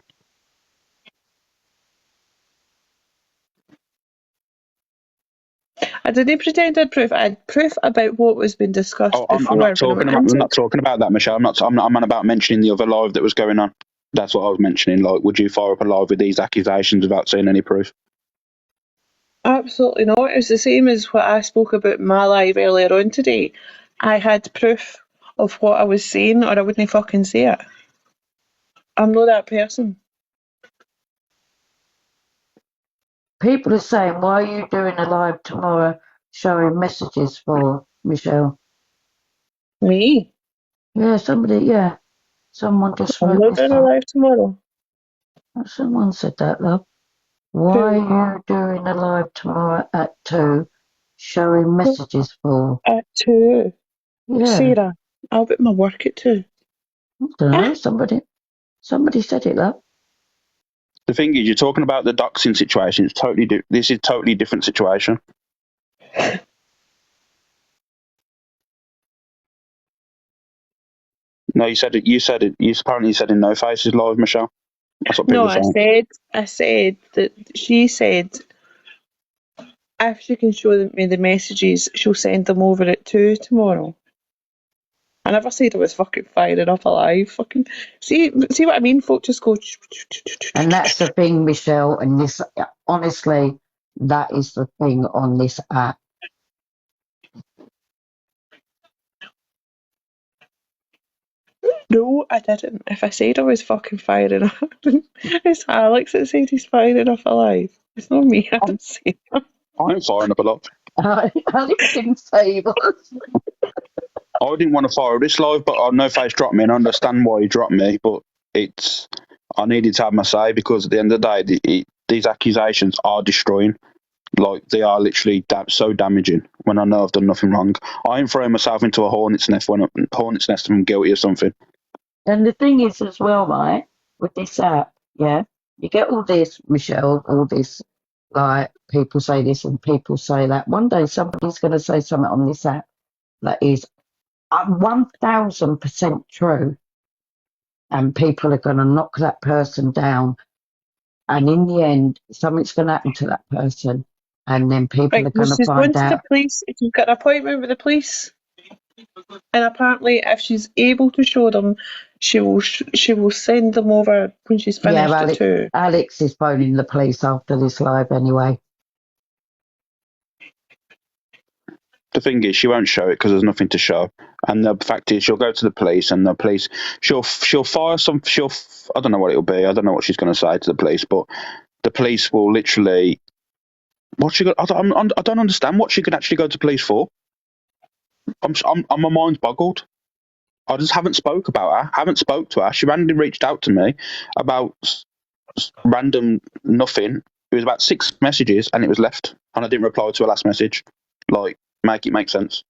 Speaker 4: I didn't pretend I had proof. I had proof about what was being discussed
Speaker 1: Oh,
Speaker 4: before.
Speaker 1: I'm not
Speaker 4: When I
Speaker 1: talking
Speaker 4: went
Speaker 1: about. I'm
Speaker 4: into
Speaker 1: not talking about that, Michelle. I'm on about mentioning the other live that was going on. That's what I was mentioning. Like, would you fire up a live with these accusations without seeing any proof?
Speaker 4: absolutely not. It's the same as what I spoke about in my live earlier on today. I had proof of what I was saying, or I wouldn't fucking say it. I'm not that person.
Speaker 2: People are saying, why are you doing a live tomorrow showing messages for Michelle?
Speaker 4: Me?
Speaker 2: Yeah, someone just
Speaker 4: I'm
Speaker 2: wrote
Speaker 4: not
Speaker 2: this
Speaker 4: doing a
Speaker 2: up.
Speaker 4: live tomorrow.
Speaker 2: Someone said that, love. Why
Speaker 4: Who?
Speaker 2: are you doing a live tomorrow at 2 showing messages for?
Speaker 4: At 2.
Speaker 2: Yeah,
Speaker 4: Sarah, I'll be at my work at 2.
Speaker 2: I don't
Speaker 4: Ah,
Speaker 2: know, somebody said it, love.
Speaker 1: The thing is, you're talking about the doxing situation. It's this is totally different situation. No, you said it. You said it. You apparently said in No Faces live, Michelle. That's what people
Speaker 4: no,
Speaker 1: are saying.
Speaker 4: I said that she said if she can show me the messages, she'll send them over at 2 tomorrow. I never said I was fucking firing up alive. Fucking see what I mean? Folk just go.
Speaker 2: And that's the thing, Michelle, and this, honestly, that is the thing on this app.
Speaker 4: No, I didn't. If I said I was fucking firing up, it's Alex that said he's firing up alive. It's not me. I didn't say that.
Speaker 1: I ain't firing up a lot.
Speaker 2: Alex didn't say he was.
Speaker 1: I didn't want to fire this live, but No Face dropped me, and I understand why he dropped me. But I needed to have my say because at the end of the day, these accusations are destroying. Like, they are literally so damaging when I know I've done nothing wrong. I ain't throwing myself into a hornet's nest when I'm guilty of something.
Speaker 2: And the thing is as well, right, with this app, yeah, you get all this, Michelle, all this, like, people say this and people say that. One day somebody's going to say something on this app that is 1000% true, and people are going to knock that person down. And in the end, something's going to happen to that person, and then people
Speaker 4: Right,
Speaker 2: are
Speaker 4: well,
Speaker 2: going to
Speaker 4: she's going
Speaker 2: find
Speaker 4: to the
Speaker 2: out.
Speaker 4: police. She's got an appointment with the police, and apparently, if she's able to show them, she will send them over when she's
Speaker 2: Yeah,
Speaker 4: finished at 2.
Speaker 2: Alex is phoning the police after this live anyway.
Speaker 1: The thing is, she won't show it because there's nothing to show. And the fact is, she'll go to the police, and the police, she'll fire some. I don't know what it'll be. I don't know what she's going to say to the police, but the police will literally. I don't understand what she could actually go to police for. My mind's boggled. I just haven't spoke about her. Haven't spoke to her. She randomly reached out to me about random nothing. It was about 6 messages, and it was left, and I didn't reply to her last message. Like, make it make sense.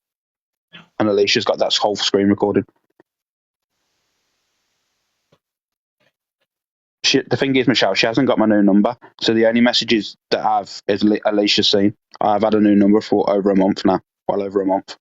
Speaker 1: And Alicia's got that whole screen recorded. The thing is, Michelle, she hasn't got my new number, so the only messages that I've is Alicia's seen. I've had a new number for over a month now, well over a month.